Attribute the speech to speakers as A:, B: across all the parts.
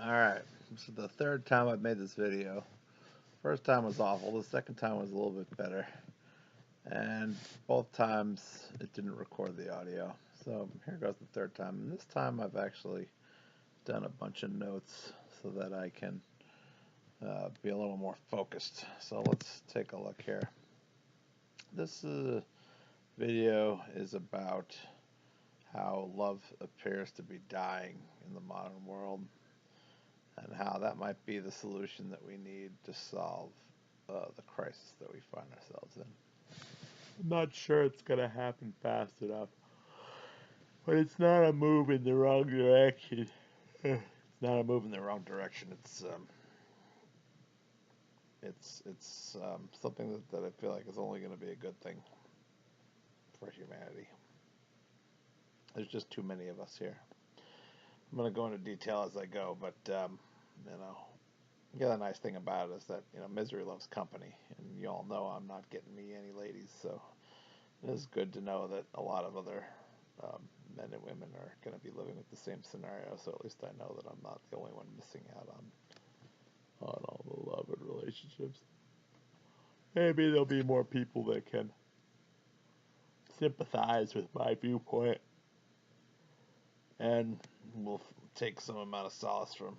A: Alright, this is the third time I've made this video. First time was awful, the second time was a little bit better. And both times it didn't record the audio. So here goes the third time. And this time I've actually done a bunch of notes so that I can be a little more focused. So let's take a look here. This video is about how love appears to be dying in the modern world, and how that might be the solution that we need to solve the crisis that we find ourselves in. I'm not sure it's going to happen fast enough, but it's not a move in the wrong direction. It's not a move in the wrong direction. It's something that I feel like is only going to be a good thing for humanity. There's just too many of us here. I'm going to go into detail as I go, but you know, the other nice thing about it is that, misery loves company, and you all know I'm not getting me any ladies, so it is good to know that a lot of other men and women are going to be living with the same scenario, so at least I know that I'm not the only one missing out on all the love and relationships. Maybe there'll be more people that can sympathize with my viewpoint, and will take some amount of solace from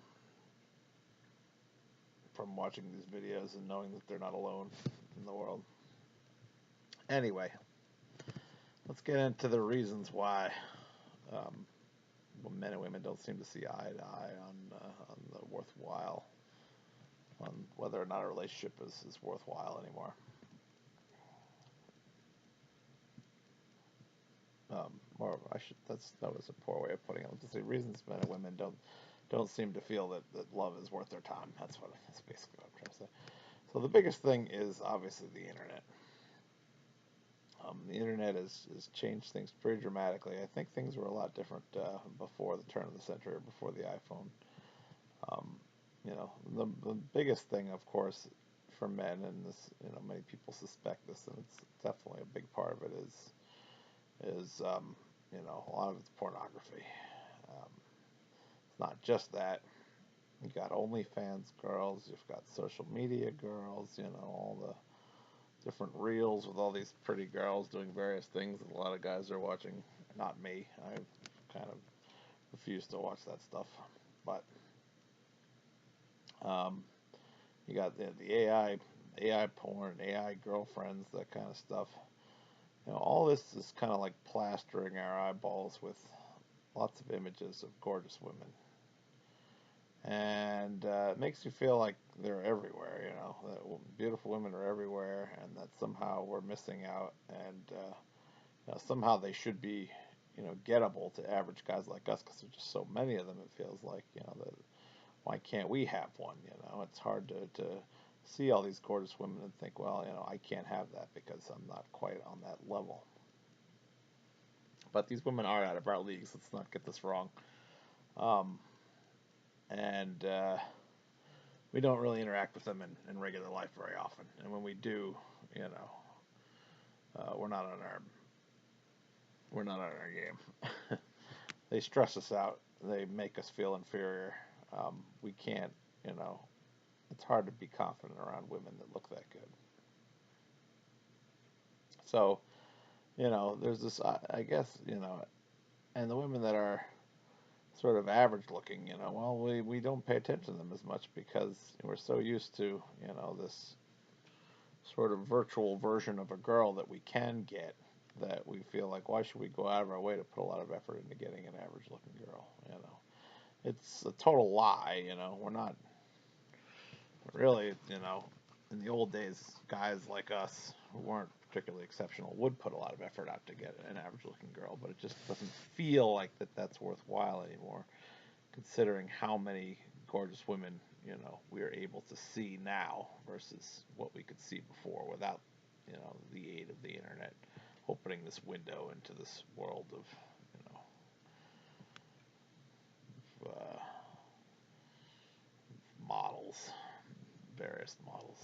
A: watching these videos and knowing that they're not alone in the world. Anyway, let's get into the reasons why men and women don't seem to see eye to eye on the worthwhile, on whether or not a relationship is worthwhile anymore. Or that was a poor way of putting it. Let's just say reasons men and women don't seem to feel that love is worth their time. That's basically what I'm trying to say. So the biggest thing is obviously the internet. The internet has changed things pretty dramatically. I think things were a lot different before the turn of the century, or before the iPhone. Um, the biggest thing, of course, for men, and this, many people suspect this, and it's definitely a big part of it, is a lot of it's pornography. Um, it's not just that. You got OnlyFans girls, you've got social media girls, all the different reels with all these pretty girls doing various things that a lot of guys are watching. Not me. I kind of refuse to watch that stuff. But um, you got the AI porn, AI girlfriends, that kind of stuff. All this is kind of like plastering our eyeballs with lots of images of gorgeous women. And it makes you feel like they're everywhere, that beautiful women are everywhere, and that somehow we're missing out, and somehow they should be, gettable to average guys like us, because there's just so many of them. It feels like, that why can't we have one? It's hard to see all these gorgeous women and think, well, I can't have that because I'm not quite on that level. But these women are out of our leagues. Let's not get this wrong. Um, and we don't really interact with them in regular life very often. And when we do, we're not on our game. They stress us out. They make us feel inferior. We can't, it's hard to be confident around women that look that good. So, there's this, I guess, and the women that are sort of average looking, well, we don't pay attention to them as much because we're so used to, this sort of virtual version of a girl that we can get, that we feel like, why should we go out of our way to put a lot of effort into getting an average looking girl? It's a total lie. We're not really, in the old days, guys like us who weren't particularly exceptional would put a lot of effort out to get an average looking girl, but it just doesn't feel like that's worthwhile anymore, considering how many gorgeous women, we are able to see now versus what we could see before without, the aid of the internet opening this window into this world of, models, various models.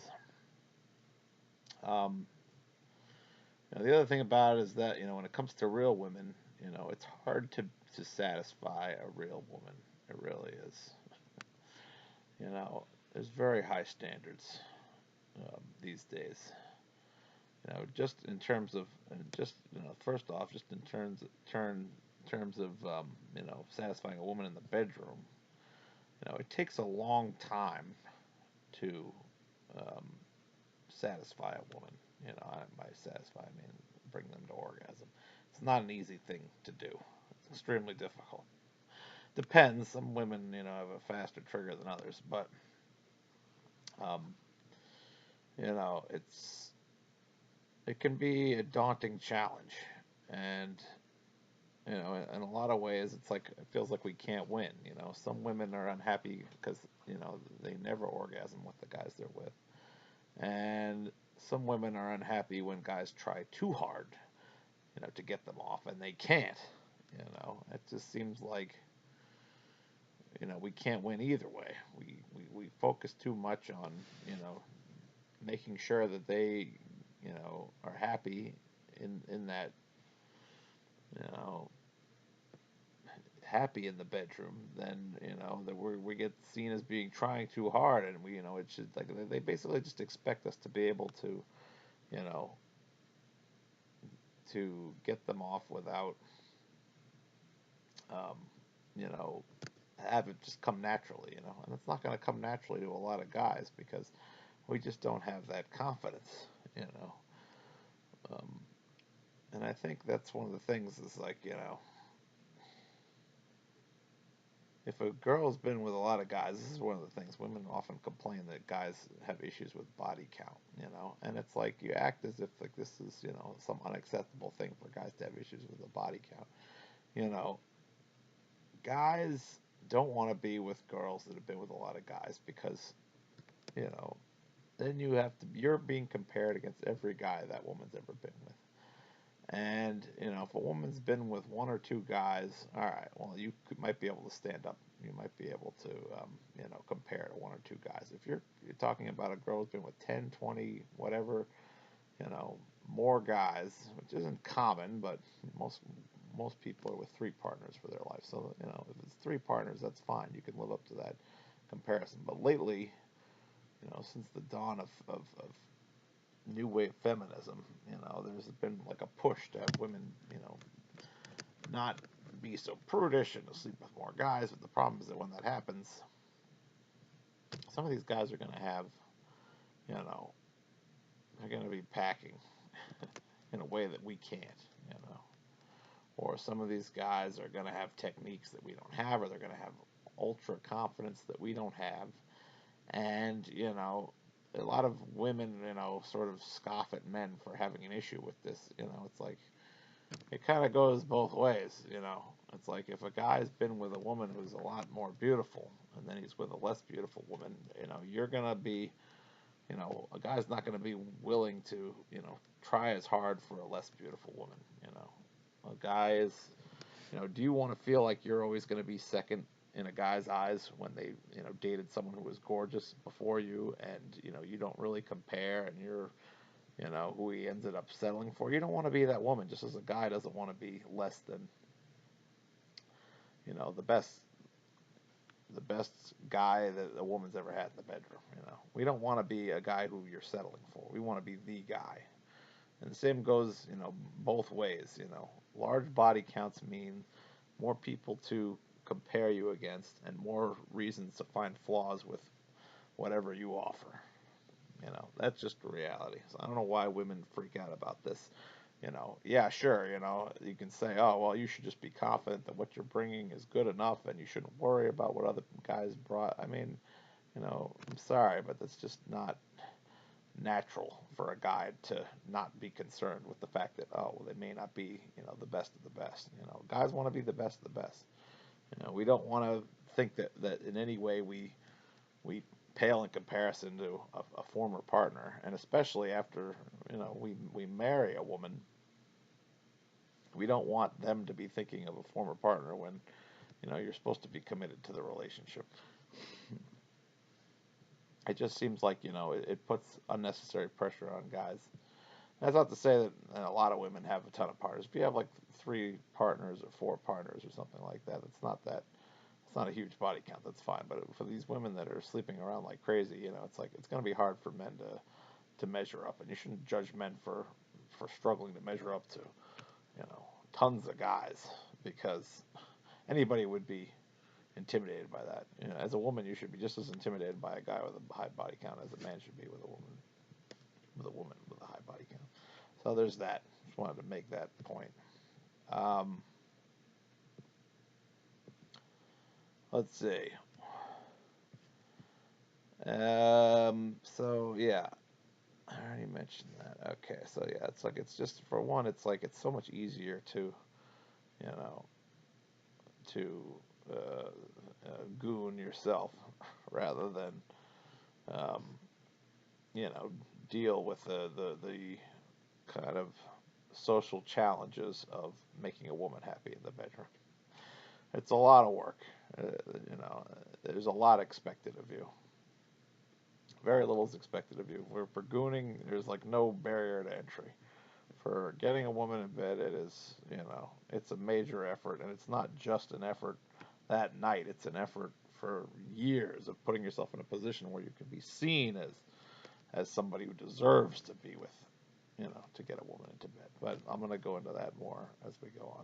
A: Um, the other thing about it is that, when it comes to real women, it's hard to satisfy a real woman. It really is. You know, there's very high standards these days. You know, just in terms of just first off, just in terms of satisfying a woman in the bedroom. You know, it takes a long time to um, satisfy a woman. You know, by satisfy I mean bring them to orgasm. It's not an easy thing to do. It's extremely difficult. Depends. Some women, have a faster trigger than others, but um, it can be a daunting challenge, and in a lot of ways, it's like it feels like we can't win. You know, some women are unhappy because they never orgasm with the guys they're with, and some women are unhappy when guys try too hard, to get them off, and they can't. It just seems like we can't win either way. We focus too much on making sure that they are happy in that you know happy in the bedroom, then that we get seen as being trying too hard, and it should like they basically just expect us to be able to you know get them off without um, you know have it just come naturally, and it's not going to come naturally to a lot of guys because we just don't have that confidence, you know. Um, and I think that's one of the things is like, if a girl's been with a lot of guys, this is one of the things women often complain that guys have issues with body count, and it's like you act as if like this is, some unacceptable thing for guys to have issues with the body count. You know, guys don't want to be with girls that have been with a lot of guys because, you know, then you're being compared against every guy that woman's ever been with. And if a woman's been with one or two guys, all right, well, might be able to stand up. You might be able to, compare to one or two guys. If you're talking about a girl who's been with 10, 20, whatever, you know, more guys, which isn't common, but most people are with three partners for their life. So if it's three partners, that's fine. You can live up to that comparison. But lately, since the dawn of new wave feminism, there's been like a push to have women, not be so prudish and to sleep with more guys. But the problem is that when that happens, some of these guys are going to have, you know, they're going to be packing in a way that we can't, you know. Or some of these guys are going to have techniques that we don't have, or they're going to have ultra confidence that we don't have. And, a lot of women, sort of scoff at men for having an issue with this. It's like it kind of goes both ways. It's like if a guy's been with a woman who's a lot more beautiful, and then he's with a less beautiful woman, you're gonna be, a guy's not gonna be willing to, try as hard for a less beautiful woman. A guy is, do you want to feel like you're always going to be second in a guy's eyes when they, dated someone who was gorgeous before you, and you don't really compare, and you're, who he ended up settling for? You don't want to be that woman, just as a guy doesn't want to be less than, the best guy that a woman's ever had in the bedroom. We don't want to be a guy who you're settling for. We want to be the guy. And the same goes, both ways. Large body counts mean more people to compare you against and more reasons to find flaws with whatever you offer. That's just the reality. So I don't know why women freak out about this. Yeah, sure, you can say, oh, well, you should just be confident that what you're bringing is good enough and you shouldn't worry about what other guys brought. I mean, I'm sorry, but that's just not natural for a guy to not be concerned with the fact that, oh, well, they may not be, the best of the best. Guys want to be the best of the best. We don't want to think that in any way we pale in comparison to a former partner, and especially after we marry a woman, we don't want them to be thinking of a former partner when you're supposed to be committed to the relationship. It just seems like it puts unnecessary pressure on guys. That's not to say that a lot of women have a ton of partners. If you have like three partners or four partners or something like that, it's not not a huge body count. That's fine. But for these women that are sleeping around like crazy, it's like it's going to be hard for men to measure up, and you shouldn't judge men for struggling to measure up to tons of guys, because anybody would be intimidated by that. As a woman, you should be just as intimidated by a guy with a high body count as a man should be with a high body count. So there's that. Just wanted to make that point. Let's see. So yeah, I already mentioned that. Okay, so yeah, it's just for one, it's so much easier to, you know, to goon yourself rather than, um, you know, deal with the kind of social challenges of making a woman happy in the bedroom. It's a lot of work. Uh, there's a lot expected of you. Very little is expected of you. For gooning, there's like no barrier to entry. For getting a woman in bed, it is, it's a major effort, and it's not just an effort that night. It's an effort for years of putting yourself in a position where you can be seen as somebody who deserves to be with, to get a woman into bed. But I'm going to go into that more as we go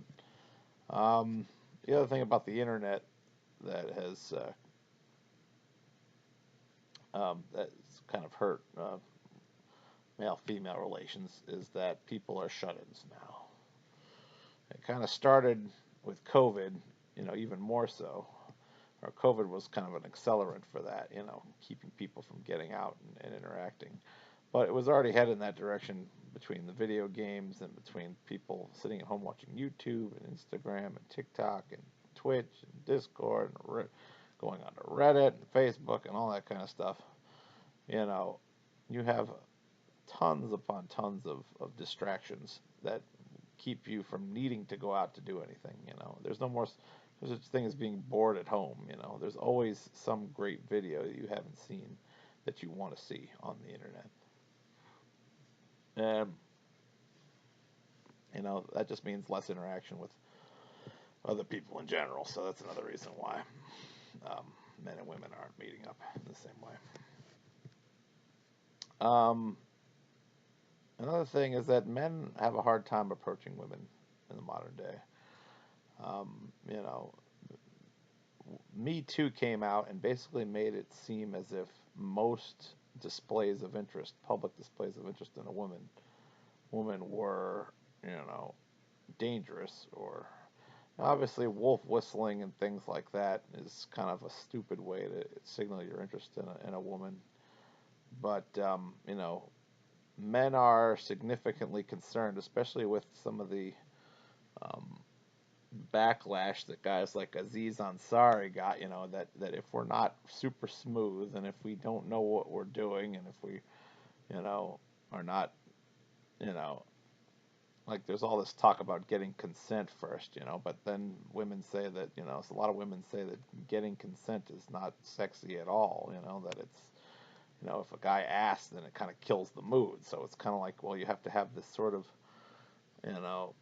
A: on. The other thing about the internet that has that's kind of hurt male-female relations is that people are shut-ins now. It kind of started with COVID, even more so. Or COVID was kind of an accelerant for that, keeping people from getting out and interacting. But it was already headed in that direction between the video games and between people sitting at home watching YouTube and Instagram and TikTok and Twitch and Discord and going onto Reddit and Facebook and all that kind of stuff. You have tons upon tons of distractions that keep you from needing to go out to do anything. There's no more such thing as being bored at home. There's always some great video that you haven't seen that you want to see on the internet. And that just means less interaction with other people in general. So that's another reason why men and women aren't meeting up in the same way. Another thing is that men have a hard time approaching women in the modern day. You know, Me Too came out and basically made it seem as if most displays of interest, public displays of interest in a woman were, dangerous, or obviously wolf whistling and things like that is kind of a stupid way to signal your interest in a woman. But, men are significantly concerned, especially with some of the um, backlash that guys like Aziz Ansari got, that if we're not super smooth and if we don't know what we're doing and if we, are not, you know, like there's all this talk about getting consent first, but then women say that, so a lot of women say that getting consent is not sexy at all, that it's, if a guy asks, then it kind of kills the mood. So it's kind of like, well, you have to have this sort of, you know,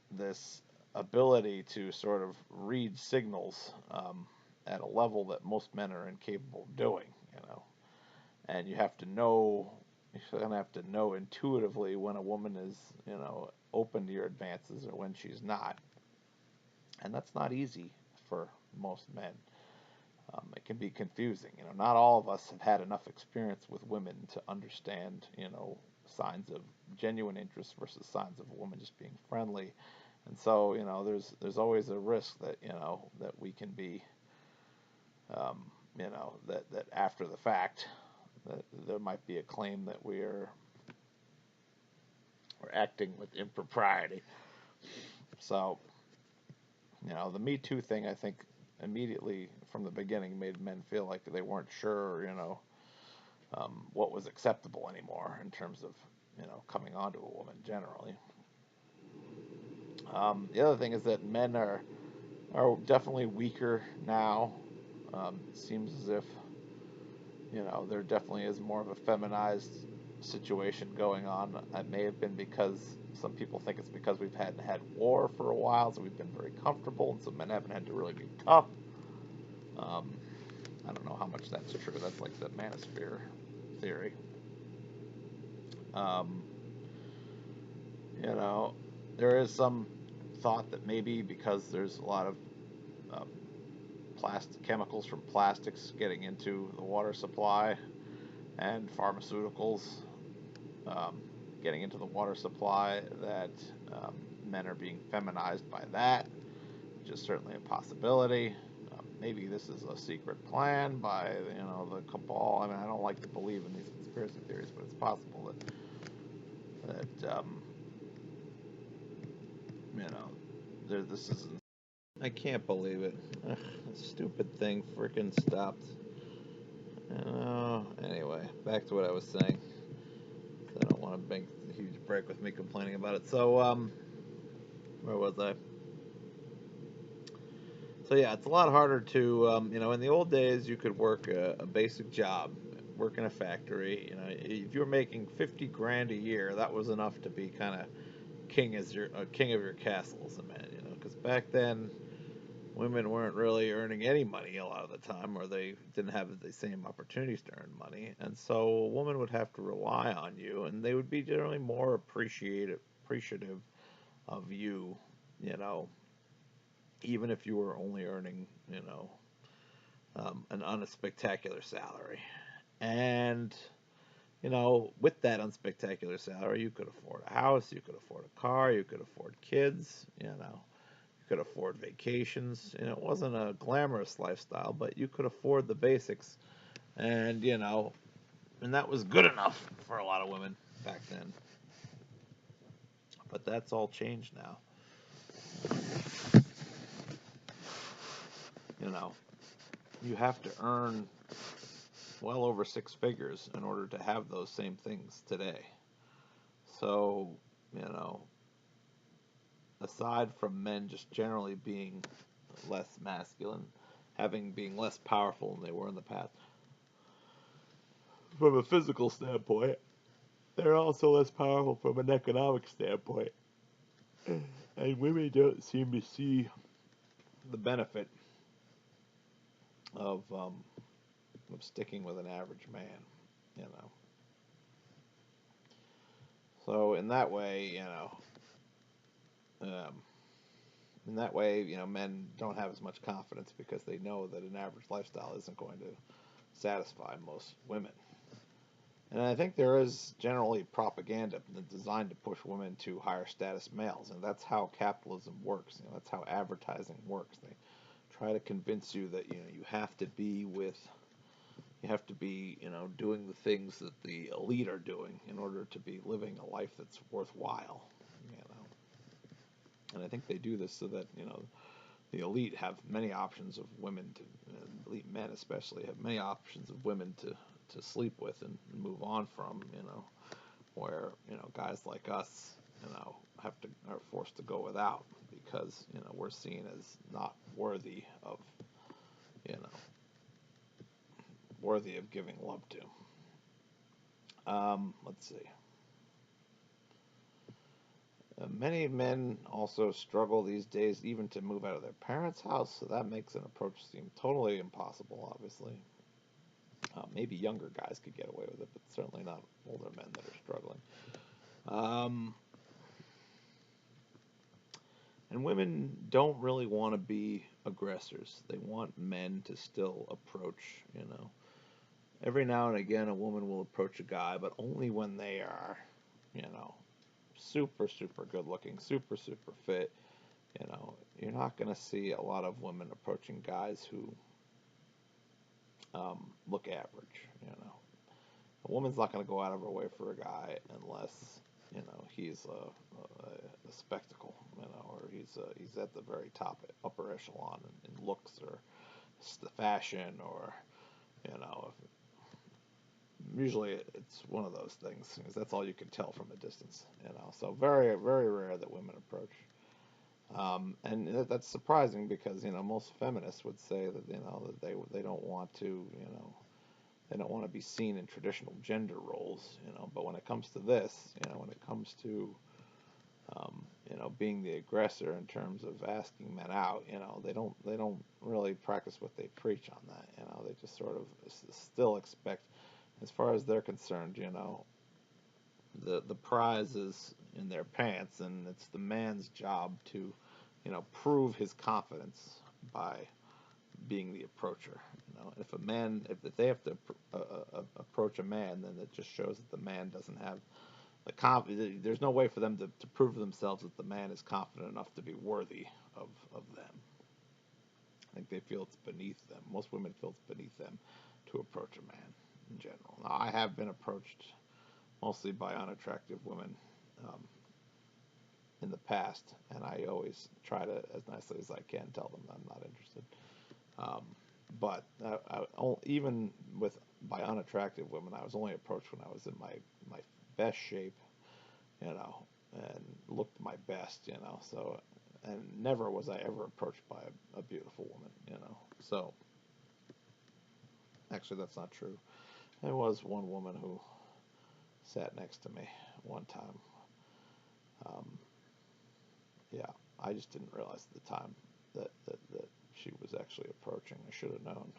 A: this ability to sort of read signals at a level that most men are incapable of doing, and you have to know, you're going to have to know intuitively when a woman is, open to your advances or when she's not. And that's not easy for most men. It can be confusing. Not all of us have had enough experience with women to understand, signs of genuine interest versus signs of a woman just being friendly. And so, there's always a risk that, that we can be, that after the fact, that there might be a claim that we're acting with impropriety. So, the Me Too thing, I think, immediately from the beginning made men feel like they weren't sure, what was acceptable anymore in terms of, coming onto a woman generally. The other thing is that men are definitely weaker now. It seems as if, there definitely is more of a feminized situation going on. It may have been because some people think it's because we've had war for a while, so we've been very comfortable, and so men haven't had to really be tough. Um, I don't know how much that's true. That's like the manosphere theory. Um, you know, there is some thought that maybe because there's a lot of uh, plastic chemicals from plastics getting into the water supply and pharmaceuticals um, getting into the water supply that um, men are being feminized by that, which is certainly a possibility. Maybe this is a secret plan by the cabal. I mean, I don't like to believe in these conspiracy theories, but it's possible that this isn't. I can't believe it. Ugh, stupid thing freaking stopped. Anyway, back to what I was saying. I don't want to make a huge break with me complaining about it. So, where was I? So yeah, it's a lot harder to, in the old days, you could work a basic job, work in a factory. If you were making 50 grand a year, that was enough to be kind of king of your castle as a man. Because back then, women weren't really earning any money a lot of the time, or they didn't have the same opportunities to earn money, and so a woman would have to rely on you, and they would be generally more appreciative of you, you know, even if you were only earning, an unspectacular salary. And, with that unspectacular salary, you could afford a house, you could afford a car, you could afford kids, you could afford vacations. It wasn't a glamorous lifestyle, but you could afford the basics. And, and that was good enough for a lot of women back then. But that's all changed now. You know, you have to earn well over six figures in order to have those same things today. So, you know, aside from men just generally being less masculine, being less powerful than they were in the past, from a physical standpoint, they're also less powerful from an economic standpoint. And women don't seem to see the benefit of sticking with an average man, you know. So um, men don't have as much confidence because they know that an average lifestyle isn't going to satisfy most women. And I think there is generally propaganda designed to push women to higher status males, and that's how capitalism works. That's how advertising works. They try to convince you that you have to be doing the things that the elite are doing in order to be living a life that's worthwhile. You know, and I think they do this so that the elite have many options of women to elite men especially have many options of women to sleep with and move on from. Where guys like us are forced to go without because we're seen as not worthy of you know worthy of giving love to. Let's see. Many men also struggle these days even to move out of their parents' house, so that makes an approach seem totally impossible, obviously. Maybe younger guys could get away with it, but certainly not older men that are struggling. Um, and women don't really want to be aggressors. They want men to still approach. Every now and again, a woman will approach a guy, but only when they are, you know, super, super good looking, super, super fit. You're not going to see a lot of women approaching guys who look average. A woman's not going to go out of her way for a guy unless he's a spectacle, or he's at the very top, upper echelon in looks or the fashion, or if, usually it's one of those things because that's all you can tell from a distance. So very, very rare that women approach. And that's surprising because most feminists would say that that they don't want to they don't want to be seen in traditional gender roles. But when it comes to this, when it comes to being the aggressor in terms of asking men out. They don't really practice what they preach on that. They just sort of still expect, as far as they're concerned, the prize is in their pants, and it's the man's job to, prove his confidence by being the approacher. If a man, if they have to approach a man, then it just shows that the man doesn't have there's no way for them to prove to themselves that the man is confident enough to be worthy of them. I think they feel it's beneath them. Most women feel it's beneath them to approach a man in general. Now, I have been approached mostly by unattractive women um, in the past, and I always try to, as nicely as I can, tell them I'm not interested. Um, but even with by unattractive women, I was only approached when I was in my best shape, and looked my best, So, and never was I ever approached by a beautiful woman. So, actually, that's not true. There was one woman who sat next to me one time. Um, yeah, I just didn't realize at the time that she was actually approaching. I should have known.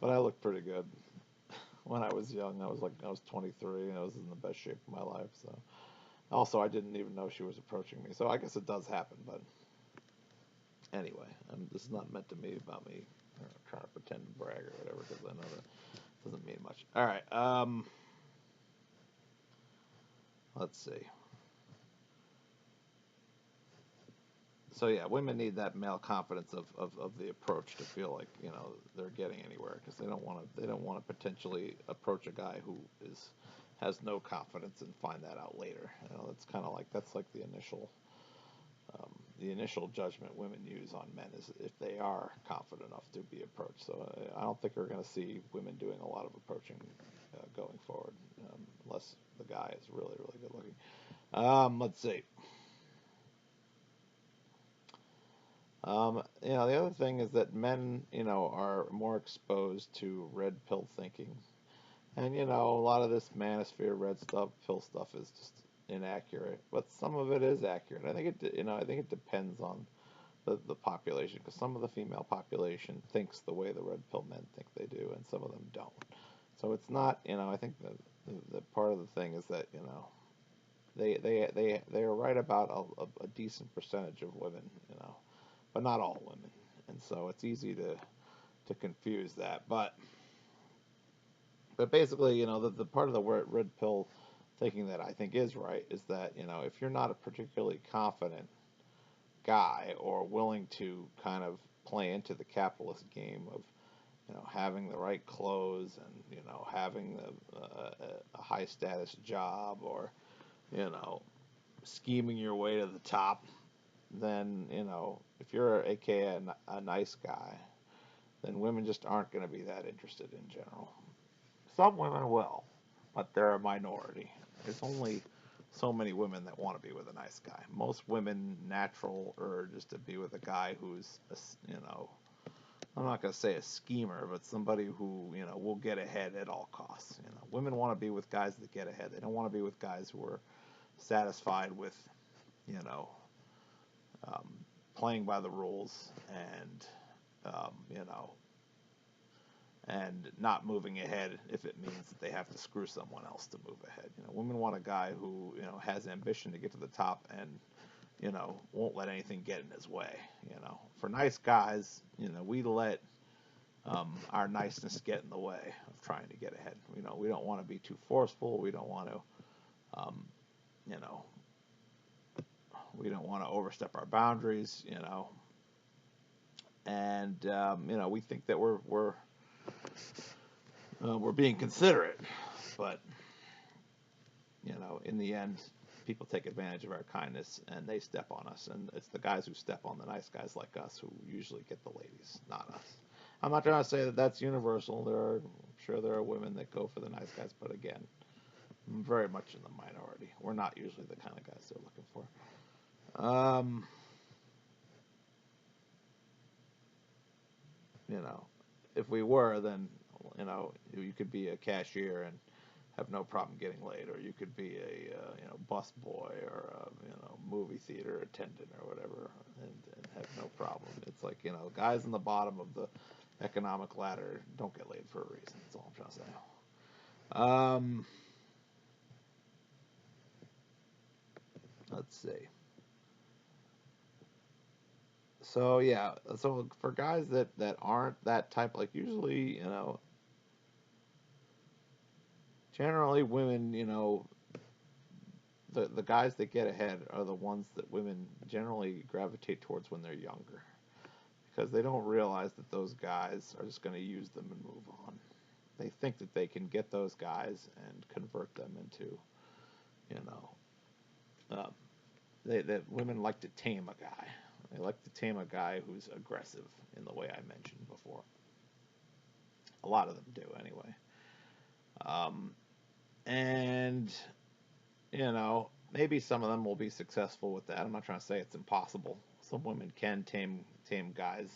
A: But I looked pretty good when I was young. I was 23 and I was in the best shape of my life. So also I didn't even know she was approaching me. So I guess it does happen. But anyway, this is not meant to be about me trying to pretend to brag or whatever, because I know that doesn't mean much. All right. Let's see. So yeah, women need that male confidence of the approach to feel like they're getting anywhere, because they don't want to potentially approach a guy who has no confidence and find that out later. That's kind of like the initial judgment women use on men is if they are confident enough to be approached. So I don't think we're going to see women doing a lot of approaching going forward, unless the guy is really really good looking. Let's see. The other thing is that men, are more exposed to red pill thinking. And, a lot of this manosphere red stuff, pill stuff is just inaccurate. But some of it is accurate. I think it depends on the population, because some of the female population thinks the way the red pill men think they do, and some of them don't. So it's not, I think the part of the thing is that, they are right about a decent percentage of women, but not all women, and so it's easy to confuse that. But basically, the part of the red pill thinking that I think is right is that if you're not a particularly confident guy or willing to kind of play into the capitalist game of having the right clothes and having a high status job, or you know scheming your way to the top, then if you're a nice guy, then women just aren't going to be that interested in general. Some women will, but they're a minority. There's only so many women that want to be with a nice guy. Most women natural urge is to be with a guy who's I'm not going to say a schemer, but somebody who will get ahead at all costs. Women want to be with guys that get ahead. They don't want to be with guys who are satisfied with you know um, playing by the rules and um, you know and not moving ahead if it means that they have to screw someone else to move ahead. Women want a guy who has ambition to get to the top and won't let anything get in his way. For nice guys, we let our niceness get in the way of trying to get ahead. We don't want to be too forceful. We don't want to, um, you know, we don't want to overstep our boundaries. And we think that we're being considerate, but in the end, people take advantage of our kindness and they step on us, and it's the guys who step on the nice guys like us who usually get the ladies, not us. I'm not trying to say that that's universal. I'm sure there are women that go for the nice guys, but again, very much in the minority. We're not usually the kind of guys they're looking for. You know, if we were, then you could be a cashier and have no problem getting laid, or you could be a bus boy or a movie theater attendant or whatever, and have no problem. It's like guys in the bottom of the economic ladder don't get laid for a reason. That's all I'm trying to say. Um, let's see. So yeah, so for guys that aren't that type, like usually generally women the guys that get ahead are the ones that women generally gravitate towards when they're younger because they don't realize that those guys are just going to use them and move on. They think that they can get those guys and convert them into, you know, that women like to tame a guy. They like to tame a guy who's aggressive in the way I mentioned before. A lot of them do, anyway. Um, and maybe some of them will be successful with that. I'm not trying to say it's impossible. Some women can tame guys,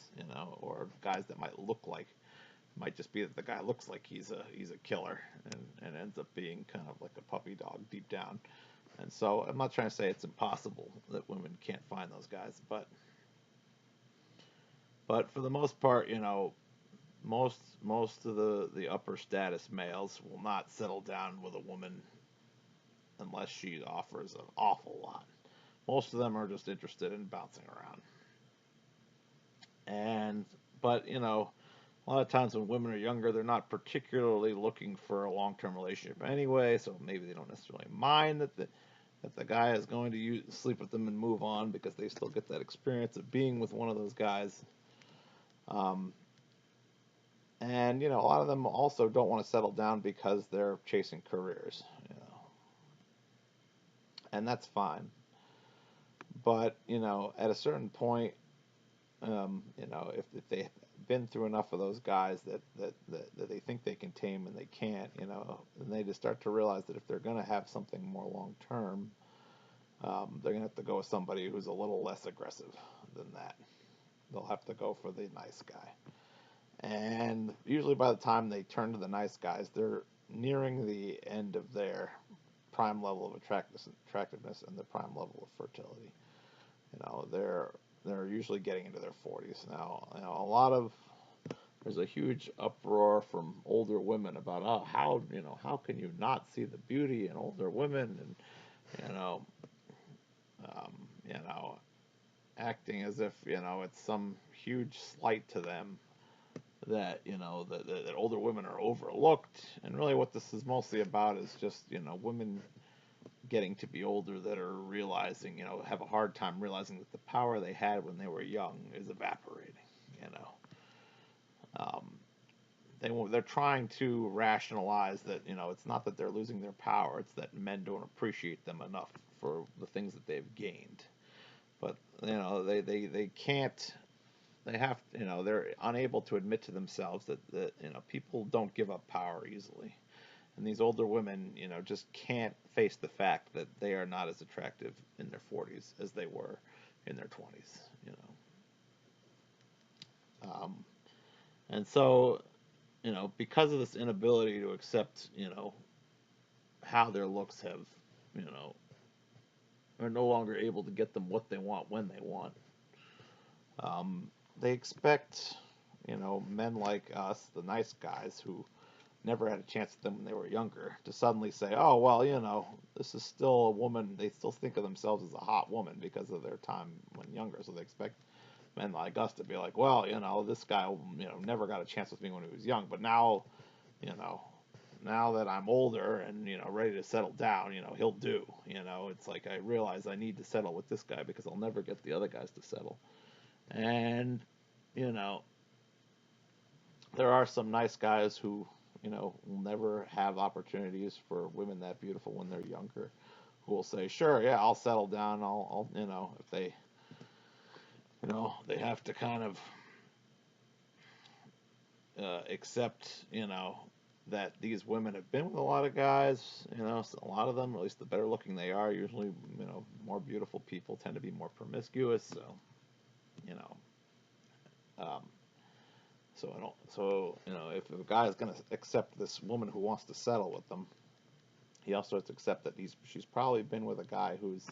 A: or guys that might just be that the guy looks like he's a killer and ends up being kind of like a puppy dog deep down. And so I'm not trying to say it's impossible that women can't find those guys, but for the most part, most of the upper status males will not settle down with a woman unless she offers an awful lot. Most of them are just interested in bouncing around. And but a lot of times when women are younger, they're not particularly looking for a long-term relationship anyway, so maybe they don't necessarily mind that the guy is going to sleep with them and move on because they still get that experience of being with one of those guys. Um, and a lot of them also don't want to settle down because they're chasing careers, and that's fine. But at a certain point, if they've been through enough of those guys that they think they can tame and they can't, and they just start to realize that if they're going to have something more long term, they're going to have to go with somebody who's a little less aggressive than that. They'll have to go for the nice guy. And usually by the time they turn to the nice guys, they're nearing the end of their prime level of attractiveness and the prime level of fertility. They're usually getting into their 40s now. A lot of there's a huge uproar from older women about how can you not see the beauty in older women, and you know um, you know acting as if it's some huge slight to them that that older women are overlooked. And really what this is mostly about is just women getting to be older that are realizing, have a hard time realizing that the power they had when they were young is evaporating. You know, um, they're trying to rationalize that it's not that they're losing their power; it's that men don't appreciate them enough for the things that they've gained. But they can't. They have they're unable to admit to themselves that people don't give up power easily. And these older women, just can't face the fact that they are not as attractive in their 40s as they were in their 20s. Um, and so, because of this inability to accept, how their looks have, you know, are no longer able to get them what they want when they want. They expect, men like us, the nice guys who never had a chance at them when they were younger, to suddenly say, oh, well, this is still a woman. They still think of themselves as a hot woman because of their time when younger. So they expect men like us to be like, well, this guy, never got a chance with me when he was young. But now, you know, now that I'm older and, ready to settle down, he'll do. It's like I realize I need to settle with this guy because I'll never get the other guys to settle. And, you know, there are some nice guys who will never have opportunities for women that beautiful when they're younger, who will say, sure, yeah, I'll settle down. I'll if they, they have to kind of accept, that these women have been with a lot of guys, so a lot of them, or at least the better looking they are, usually, more beautiful people tend to be more promiscuous. So, you know, um, so if a guy is going to accept this woman who wants to settle with them, he also has to accept that she's probably been with a guy who's,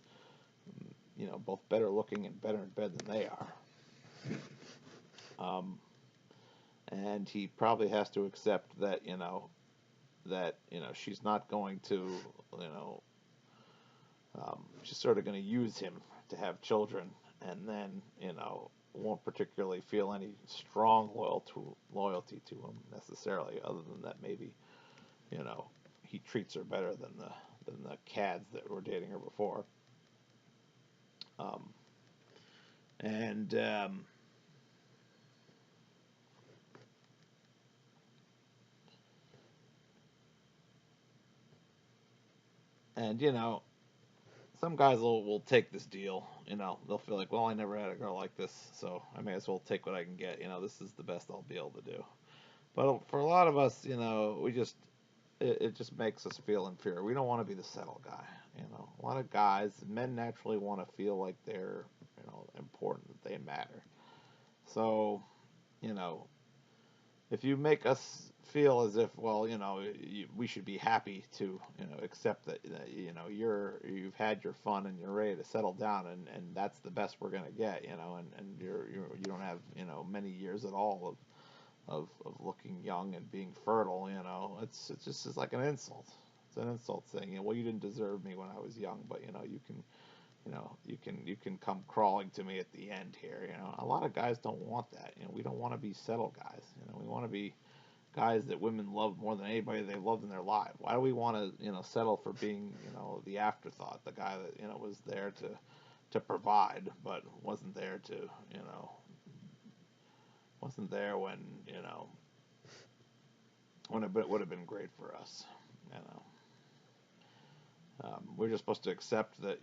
A: both better looking and better in bed than they are. Um, and he probably has to accept that, she's not going to, you know, she's sort of going to use him to have children, and then, won't particularly feel any strong loyalty to him necessarily, other than that maybe, you know, he treats her better than the cads that were dating her before. Um, and and some guys will take this deal. They'll feel like, well, I never had a girl like this, so I may as well take what I can get. This is the best I'll be able to do. But for a lot of us, we just it just makes us feel inferior. We don't want to be the settle guy. A lot of guys, men naturally want to feel like they're important, that they matter. So you know, if you make us feel as if, well, we should be happy to, accept that you've had your fun and you're ready to settle down, and that's the best we're gonna get, and you don't have many years at all of looking young and being fertile, it's just it's like an insult. It's an insult saying, well, you didn't deserve me when I was young, but you can come crawling to me at the end here. A lot of guys don't want that. We don't want to be settle guys. We want to be guys that women love more than anybody they've loved in their life. Why do we want to settle for being the afterthought, the guy that was there to provide, but wasn't there when when it would have been great for us. We're just supposed to accept that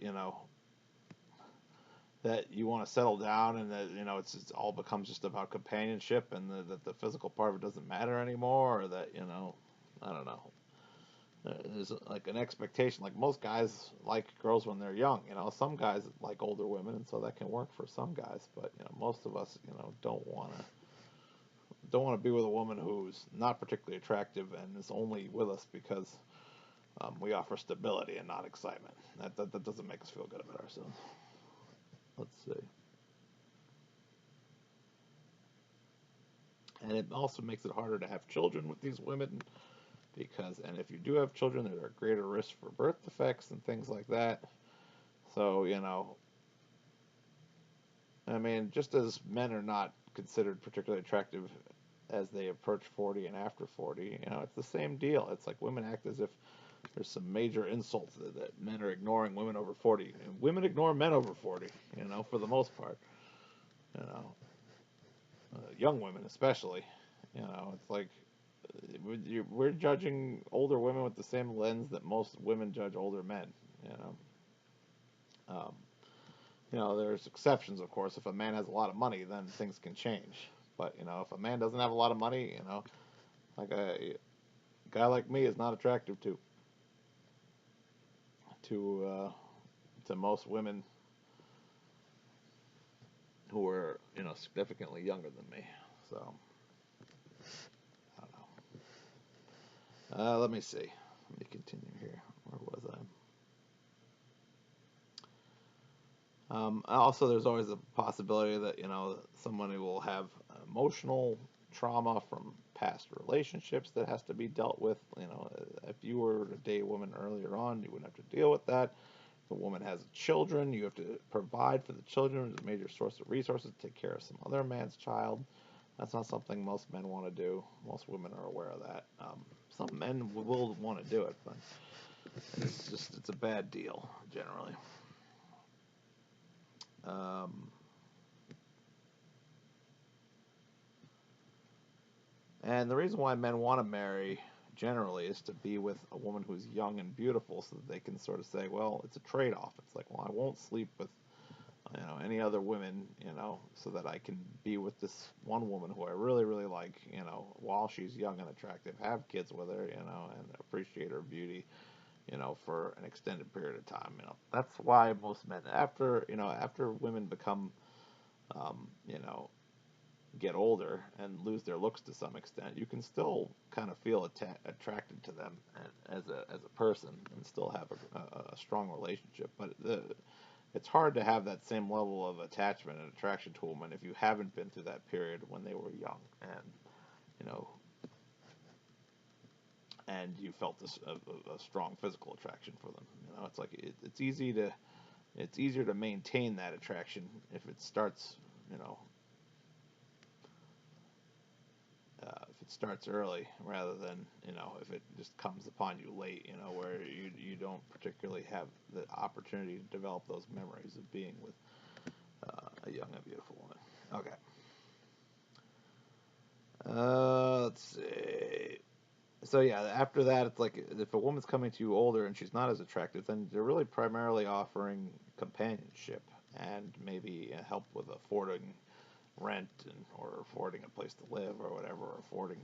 A: that you want to settle down, and that it's all becomes just about companionship, and that the physical part of it doesn't matter anymore, or that I don't know. There's like an expectation. Like, most guys like girls when they're young. Some guys like older women, and so that can work for some guys. But most of us don't want to be with a woman who's not particularly attractive and is only with us because we offer stability and not excitement. That doesn't make us feel good about ourselves. Let's see. And it also makes it harder to have children with these women because, and if you do have children, there are greater risks for birth defects and things like that. So, I mean, just as men are not considered particularly attractive as they approach 40 and after 40, it's the same deal. It's like women act as if there's some major insults that men are ignoring women over 40. And women ignore men over 40, for the most part. You know, young women especially. It's like we're judging older women with the same lens that most women judge older men. You know, um, there's exceptions, of course. If a man has a lot of money, then things can change. But if a man doesn't have a lot of money, like a guy like me is not attractive to to most women who are significantly younger than me. So I don't know. Let me see. Let me continue here. Where was I? Also, there's always a possibility that someone who will have emotional trauma from past relationships that has to be dealt with. If you were to date a woman earlier on, you wouldn't have to deal with that. If a woman has children, you have to provide for the children. It's a major source of resources to take care of some other man's child. That's not something most men want to do. Most women are aware of that. Some men will want to do it, but it's a bad deal generally. Um, And the reason why men want to marry generally is to be with a woman who's young and beautiful so that they can sort of say, well, it's a trade off. It's like, well, I won't sleep with any other women, so that I can be with this one woman who I really, really like, while she's young and attractive, have kids with her, and appreciate her beauty, for an extended period of time. That's why most men, after women become, um, you know, get older and lose their looks to some extent, you can still kind of feel attracted to them as a person and still have a strong relationship. But it's hard to have that same level of attachment and attraction to a woman if you haven't been through that period when they were young and you know and you felt a strong physical attraction for them. It's like it's easier to maintain that attraction if it starts you know if it starts early rather than if it just comes upon you late, where you don't particularly have the opportunity to develop those memories of being with a young and beautiful woman. Okay. Let's see. So yeah, after that, it's like if a woman's coming to you older and she's not as attractive, then they're really primarily offering companionship and maybe help with affording rent or affording a place to live or whatever, or affording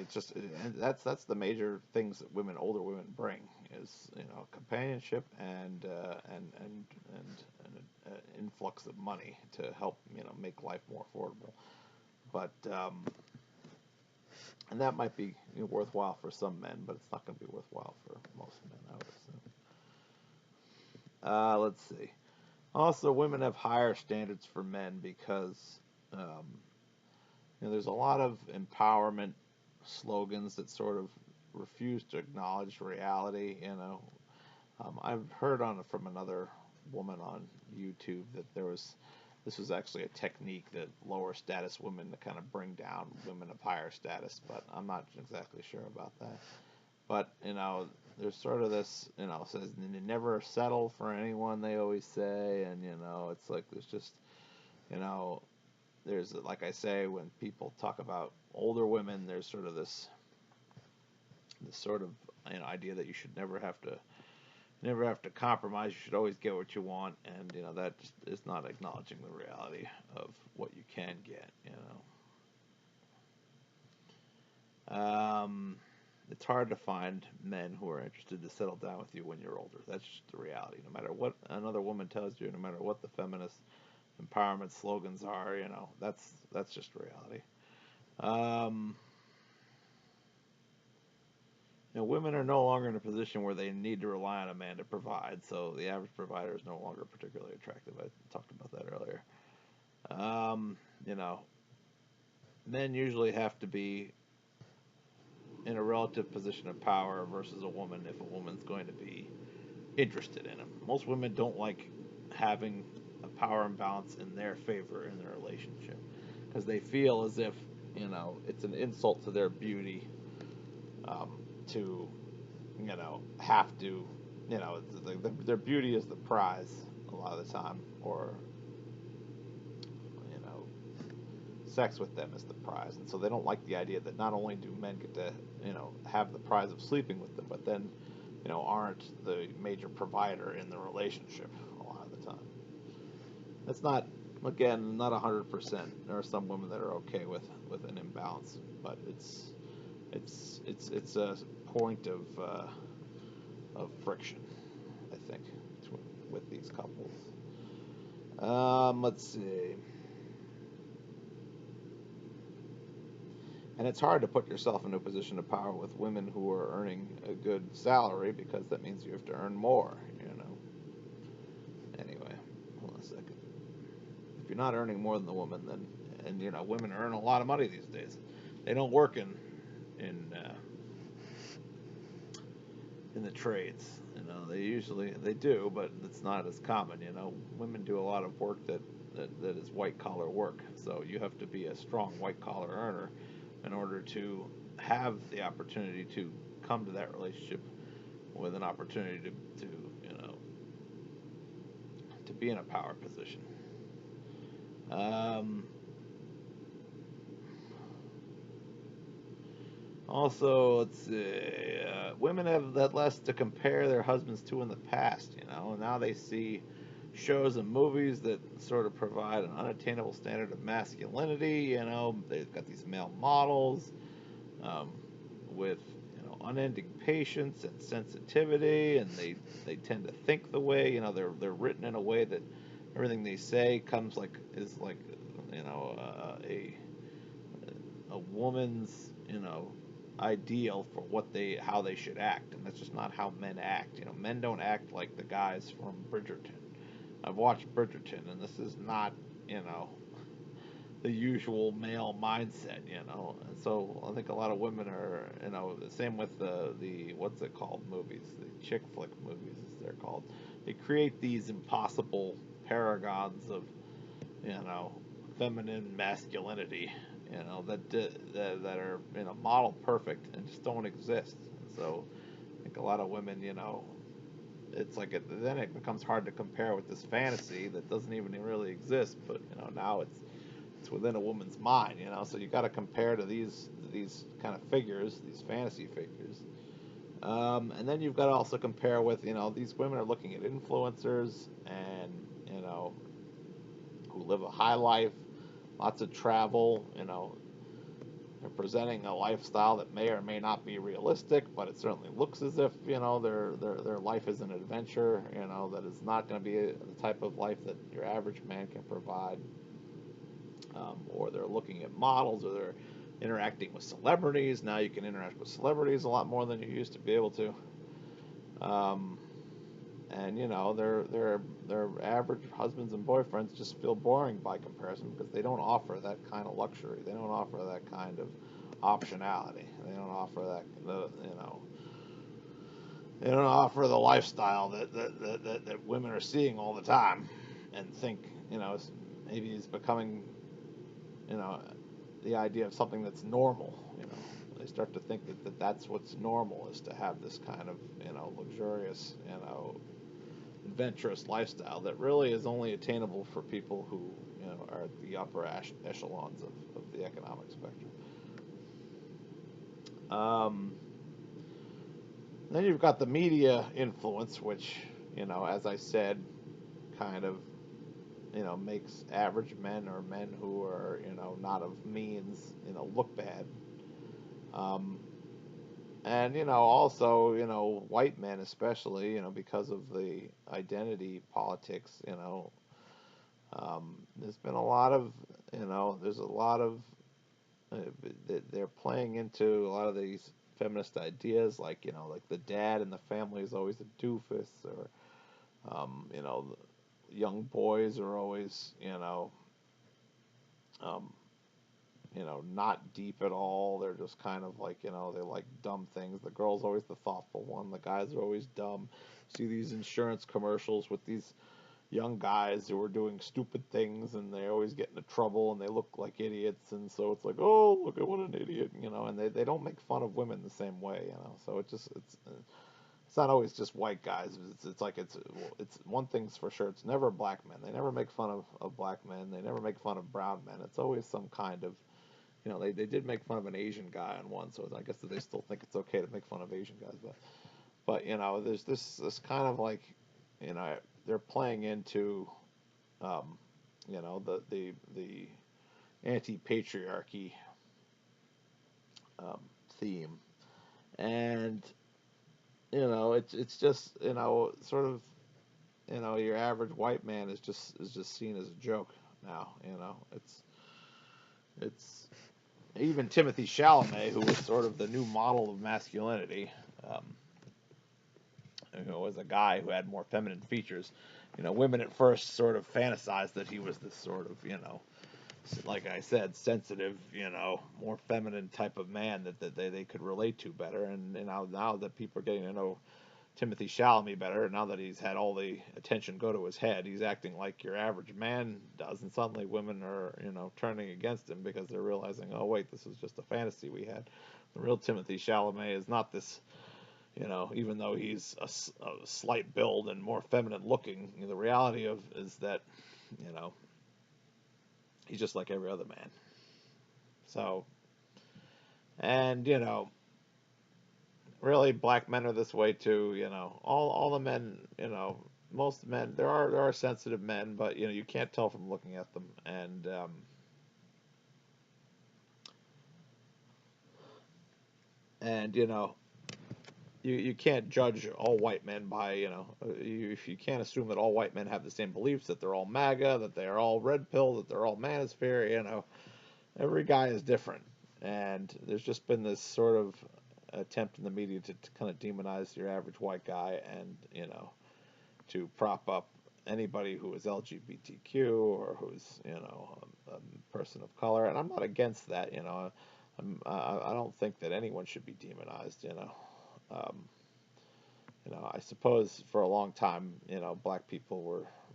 A: it's just and that's the major things that older women bring is companionship and an influx of money to help make life more affordable. But and that might be worthwhile for some men, but it's not going to be worthwhile for most men, I would assume. Let's see. Also, women have higher standards for men because there's a lot of empowerment slogans that sort of refuse to acknowledge reality. I've heard from another woman on YouTube that this was actually a technique that lower status women to kind of bring down women of higher status, but I'm not exactly sure about that. But there's sort of this says they never settle for anyone, they always say, and it's like there's just you know there's like I say, when people talk about older women, there's sort of this sort of idea that you should never have to compromise. You should always get what you want, and that just is not acknowledging the reality of what you can get. It's hard to find men who are interested to settle down with you when you're older. That's just the reality. No matter what another woman tells you, no matter what the feminist empowerment slogans are, that's just reality. Um, Women are no longer in a position where they need to rely on a man to provide, so the average provider is no longer particularly attractive. I talked about that earlier. Um, you know, Men usually have to be in a relative position of power versus a woman if a woman's going to be interested in them. Most women don't like having a power imbalance in their favor in their relationship because they feel as if it's an insult to their beauty to have to their beauty is the prize a lot of the time, or you know sex with them is the prize, and so they don't like the idea that not only do men get to have the prize of sleeping with them, but then aren't the major provider in the relationship a lot of the time. That's not, again, not 100%. There are some women that are okay with an imbalance, but it's a point of friction, I think, with these couples. Let's see. And it's hard to put yourself in a position of power with women who are earning a good salary because that means you have to earn more. Anyway, hold on a second. If you're not earning more than the woman, then and women earn a lot of money these days. They don't work in in the trades. They do, but it's not as common. Women do a lot of work that is white collar work. So you have to be a strong white collar earner in order to have the opportunity to come to that relationship with an opportunity to be in a power position. Um, Also, let's see. Women have that less to compare their husbands to in the past, and now they see shows and movies that sort of provide an unattainable standard of masculinity. They've got these male models um, with unending patience and sensitivity, and they tend to think the way they're written in a way that everything they say comes is like a woman's ideal for what they how they should act, and that's just not how men act. Men don't act like the guys from Bridgerton. I've watched Bridgerton, and this is not you know the usual male mindset. And so I think a lot of women are the same with the what's it called movies, the chick flick movies as they're called. They create these impossible paragons of you know feminine masculinity, that are model perfect and just don't exist. And so I think a lot of women, it's like then it becomes hard to compare with this fantasy that doesn't even really exist. But now it's within a woman's mind. So you got to compare to these kind of figures, these fantasy figures. And then you've got to also compare with these women are looking at influencers and who live a high life, lots of travel. They're presenting a lifestyle that may or may not be realistic, but it certainly looks as if their life is an adventure. That is not going to be the type of life that your average man can provide. Or they're looking at models, or they're interacting with celebrities. Now you can interact with celebrities a lot more than you used to be able to. Um, and their average husbands and boyfriends just feel boring by comparison because they don't offer that kind of luxury. They don't offer that kind of optionality. They don't offer they don't offer the lifestyle that women are seeing all the time and think maybe is becoming you know the idea of something that's normal. They start to think that's what's normal, is to have this kind of luxurious adventurous lifestyle that really is only attainable for people who are at the upper echelons of the economic spectrum. Um, then you've got the media influence, which as I said, kind of makes average men or men who are not of means look bad. Um, and also white men especially because of the identity politics. There's been a lot of there's a lot of uh, they're playing into a lot of these feminist ideas, like like the dad in the family is always a doofus, or young boys are always um, not deep at all. They're just kind of like, they like dumb things. The girl's always the thoughtful one. The guys are always dumb. See these insurance commercials with these young guys who are doing stupid things, and they always get into trouble and they look like idiots. And so it's like, oh, look at what an idiot, and they don't make fun of women the same way, So it's not always just white guys. It's like it's one thing's for sure. It's never black men. They never make fun of black men. They never make fun of brown men. It's always some kind of they did make fun of an Asian guy on one, so I guess that they still think it's okay to make fun of Asian guys. But there's this kind of like, you know, they're playing into, um, the anti-patriarchy um, theme, and it's just sort of your average white man is just seen as a joke now. It's even Timothy Chalamet, who was sort of the new model of masculinity, um, was a guy who had more feminine features. Women at first sort of fantasized that he was this sort of, like I said, sensitive, more feminine type of man that they could relate to better. And now that people are getting to know Timothy Chalamet better, now that he's had all the attention go to his head, he's acting like your average man does, and suddenly women are, turning against him because they're realizing, oh wait, this is just a fantasy we had. The real Timothy Chalamet is not this, even though he's a slight build and more feminine looking. The reality of is that, you know, he's just like every other man. So, and really black men are this way too. All the men, most men, there are sensitive men, but you can't tell from looking at them. And you can't judge all white men by, if you can't assume that all white men have the same beliefs, that they're all MAGA, that they're all red pill, that they're all manosphere. Every guy is different, and there's just been this sort of attempt in the media to kind of demonize your average white guy, and to prop up anybody who is LGBTQ or who's a person of color. And I'm not against that. I don't think that anyone should be demonized. Um, I suppose for a long time, black people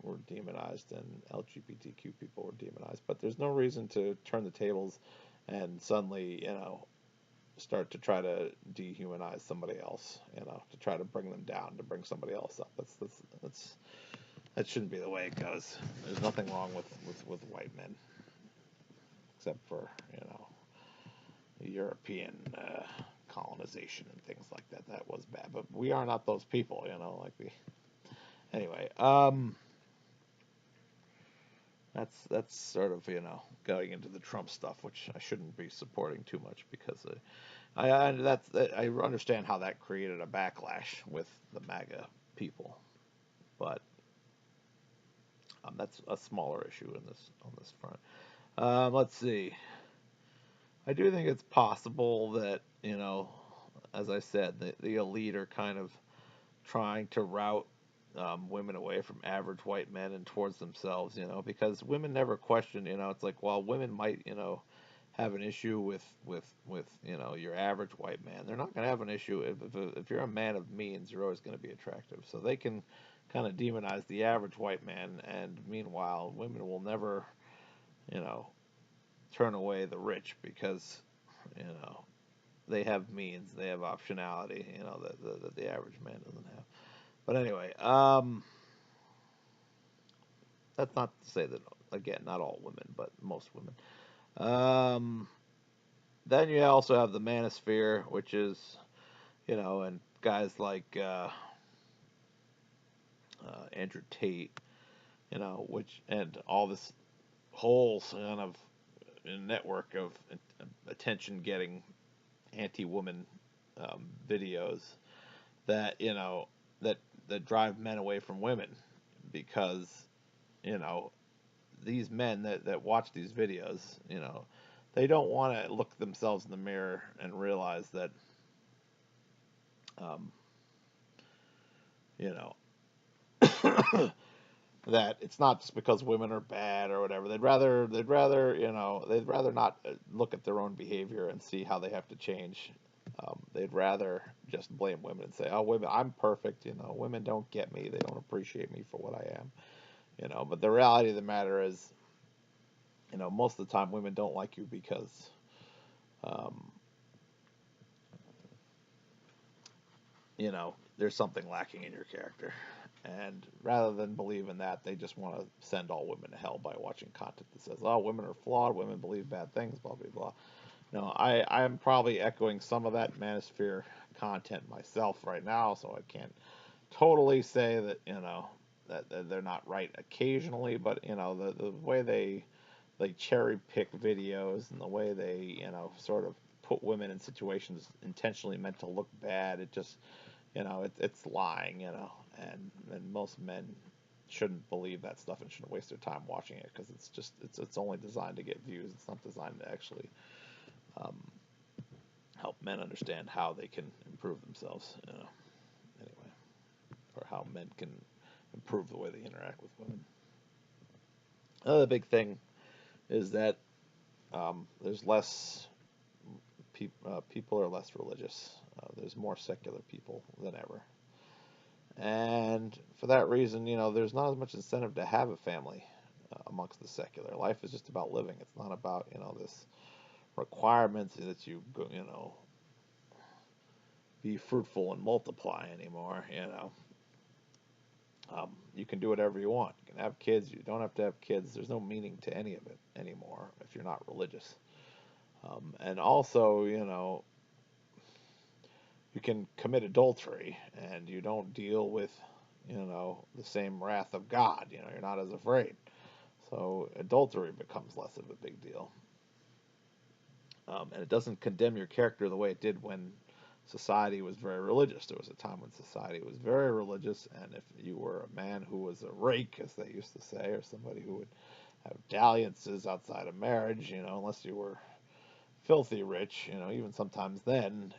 A: were demonized and LGBTQ people were demonized, but there's no reason to turn the tables and suddenly, start to try to dehumanize somebody else, to try to bring them down, to bring somebody else up. That shouldn't be the way it goes. There's nothing wrong with white men, except for, European colonization and things like that. That was bad, but we are not those people, anyway. That's sort of going into the Trump stuff, which I shouldn't be supporting too much because I understand how that created a backlash with the MAGA people, but that's a smaller issue on this front. Let's see. I do think it's possible that as I said, the elite are kind of trying to route women away from average white men and towards themselves, because women never question, it's like, well, women might, have an issue with your average white man. They're not going to have an issue if you're a man of means, you're always going to be attractive. So they can kind of demonize the average white man, and meanwhile, women will never, you know, turn away the rich because, you know, they have means, they have optionality, that the average man doesn't have. But anyway, that's not to say that, again, not all women, but most women. Um, then you also have the manosphere, which is, and guys like Andrew Tate, which, and all this whole kind of network of attention getting anti woman videos that, that drive men away from women because, you know, these men that watch these videos, they don't want to look themselves in the mirror and realize that, um, you know, that it's not just because women are bad or whatever. They'd rather not look at their own behavior and see how they have to change. They'd rather just blame women and say, "Oh, women, I'm perfect." Women don't get me. They don't appreciate me for what I am. But the reality of the matter is, most of the time women don't like you because, um, there's something lacking in your character. And rather than believe in that, they just want to send all women to hell by watching content that says, "Oh, women are flawed, women believe bad things, blah blah blah." I'm probably echoing some of that manosphere content myself right now, so I can't totally say that that they're not right occasionally, but the way they cherry pick videos and the way they sort of put women in situations intentionally meant to look bad, it just it's lying, and most men shouldn't believe that stuff and shouldn't waste their time watching it because it's only designed to get views. It's not designed to actually um, help men understand how they can improve themselves, anyway, or how men can improve the way they interact with women. Another big thing is that there's less people are less religious. There's more secular people than ever. And for that reason, there's not as much incentive to have a family amongst the secular. Life is just about living. It's not about, this requirements that you, be fruitful and multiply anymore. You can do whatever you want. You can have kids. You don't have to have kids. There's no meaning to any of it anymore if you're not religious. And also, you can commit adultery and you don't deal with, the same wrath of God. You're not as afraid. So adultery becomes less of a big deal. And it doesn't condemn your character the way it did when society was very religious. There was a time when society was very religious, and if you were a man who was a rake, as they used to say, or somebody who would have dalliances outside of marriage, unless you were filthy rich, even sometimes then,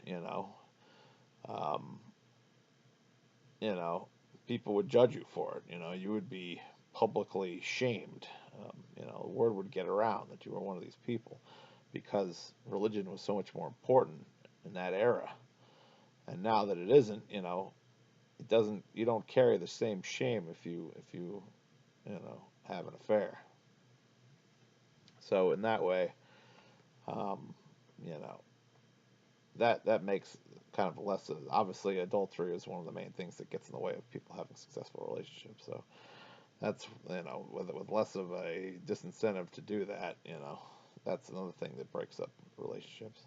A: um, you know, people would judge you for it. You would be publicly shamed. The word would get around that you were one of these people because religion was so much more important in that era. And now that it isn't, it doesn't. You don't carry the same shame if you have an affair. So in that way, um, you know, that makes kind of less. Obviously, adultery is one of the main things that gets in the way of people having successful relationships. So that's with less of a disincentive to do that, that's another thing that breaks up relationships.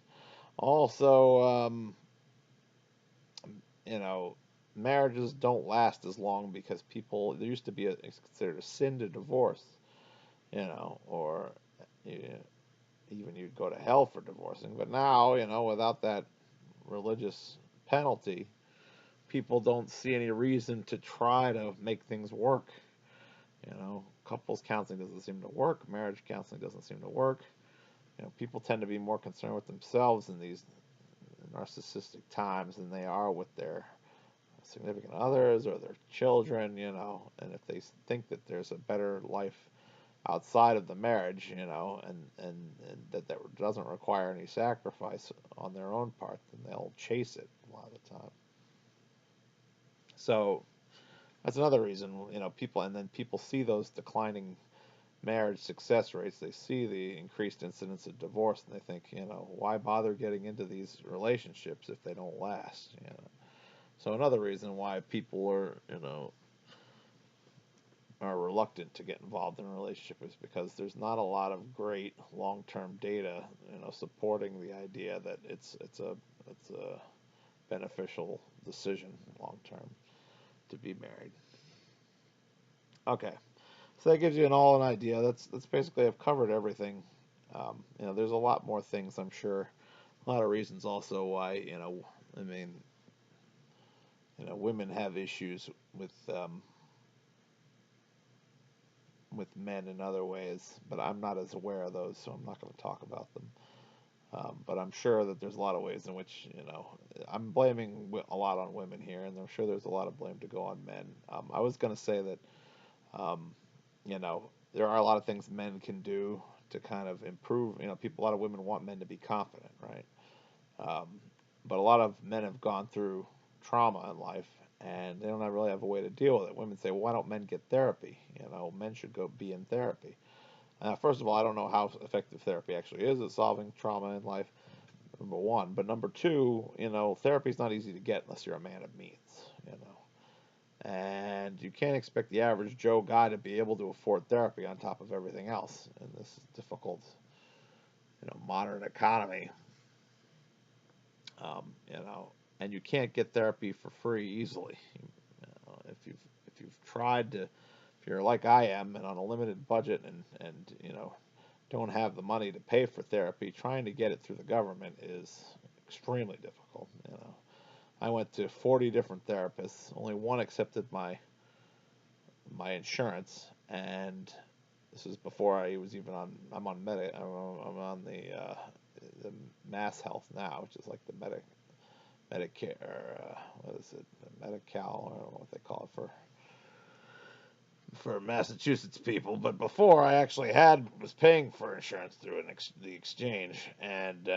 A: Also, you know, marriages don't last as long because people there used to be it's considered a sin to divorce, or you, even you'd go to hell for divorcing. But now, without that religious penalty, people don't see any reason to try to make things work. Couples counseling doesn't seem to work. Marriage counseling doesn't seem to work. People tend to be more concerned with themselves in these narcissistic times than they are with their significant others or their children, and if they think that there's a better life outside of the marriage, and that doesn't require any sacrifice on their own part, then they'll chase it a lot of the time. So that's another reason, people, and then people see those declining marriage success rates, they see the increased incidence of divorce, and they think, why bother getting into these relationships if they don't last? So another reason why people are reluctant to get involved in a relationship is because there's not a lot of great long-term data, supporting the idea that it's a beneficial decision long-term to be married. Okay, so that gives you an idea. That's basically I've covered everything. There's a lot more things I'm sure. A lot of reasons also why I mean women have issues with men in other ways, but I'm not as aware of those, so I'm not going to talk about them. But I'm sure that there's a lot of ways in which I'm blaming a lot on women here, and I'm sure there's a lot of blame to go on men. I was going to say that um, there are a lot of things men can do to kind of improve. A lot of women want men to be confident, right? Um, but a lot of men have gone through trauma in life, and they don't really have a way to deal with it. Women say, well, "Why don't men get therapy? Men should go be in therapy." First of all, I don't know how effective therapy actually is at solving trauma in life. Number one, but number two, therapy is not easy to get unless you're a man of means. You know, and you can't expect the average Joe guy to be able to afford therapy on top of everything else in this difficult, modern economy. And you can't get therapy for free easily. If you've tried to, if you're like I am and on a limited budget and don't have the money to pay for therapy, trying to get it through the government is extremely difficult. I went to 40 different therapists. Only one accepted my insurance, and this is before I was even on. I'm on the Mass Health now, which is like the Medicare. What is it? Medi-Cal. I don't know what they call it for Massachusetts people. But before, I actually was paying for insurance through the exchange, and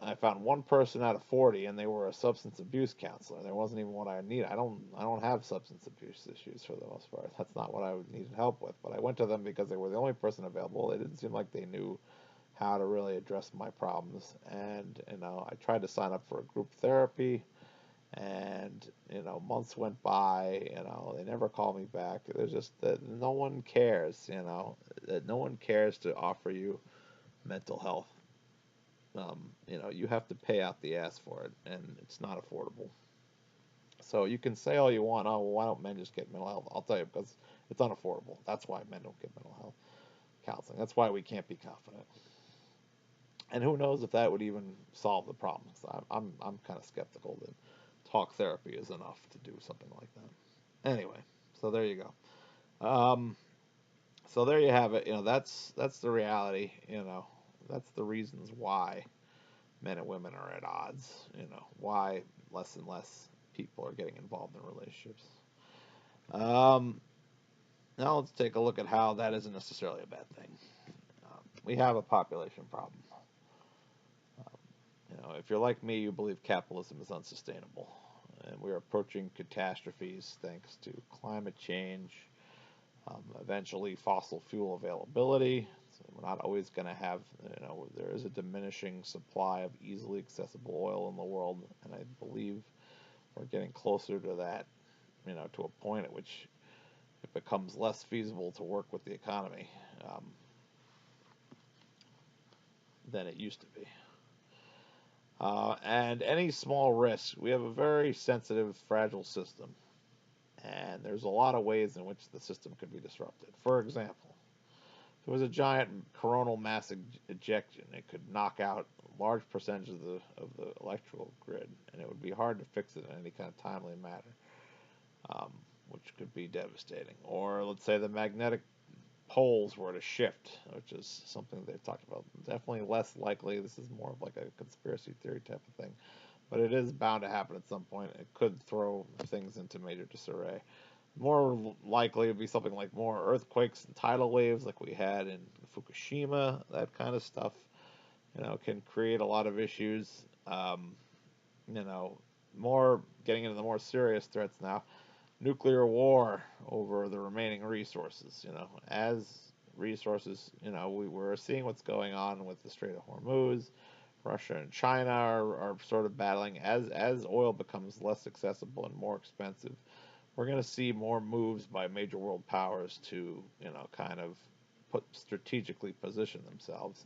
A: I found one person out of 40, and they were a substance abuse counselor. There wasn't even what I needed. I don't have substance abuse issues for the most part. That's not what I needed help with. But I went to them because they were the only person available. It didn't seem like they knew how to really address my problems. And I tried to sign up for a group therapy, and months went by. They never called me back. There's just that no one cares. That no one cares to offer you mental health. You have to pay out the ass for it, and it's not affordable. So you can say all you want. Oh, well, why don't men just get mental health? I'll tell you, because it's unaffordable. That's why men don't get mental health counseling. That's why we can't be confident. And who knows if that would even solve the problem? So I'm kind of skeptical that talk therapy is enough to do something like that. Anyway, so there you go. So there you have it. That's the reality. That's the reasons why men and women are at odds. Why less and less people are getting involved in relationships. Um, Now let's take a look at how that isn't necessarily a bad thing. We have a population problem. If you're like me, you believe capitalism is unsustainable, and we're approaching catastrophes thanks to climate change, eventually fossil fuel availability. So we're not always going to have, there is a diminishing supply of easily accessible oil in the world, and I believe we're getting closer to that, to a point at which it becomes less feasible to work with the economy um, than it used to be. And any small risk, we have a very sensitive, fragile system, and there's a lot of ways in which the system could be disrupted. For example, if it was a giant coronal mass ejection, it could knock out large percentage of the electrical grid, and it would be hard to fix it in any kind of timely manner, um, which could be devastating. Or let's say the magnetic poles were to shift, which is something they've talked about. Definitely less likely. This is more of like a conspiracy theory type of thing, but it is bound to happen at some point. It could throw things into major disarray. More likely to be something like more earthquakes and tidal waves like we had in Fukushima. That kind of stuff, can create a lot of issues. You know, more getting into the more serious threats now. Nuclear war over the remaining resources. As resources, we're seeing what's going on with the Strait of Hormuz. Russia and China are sort of battling as oil becomes less accessible and more expensive. We're going to see more moves by major world powers to, kind of strategically position themselves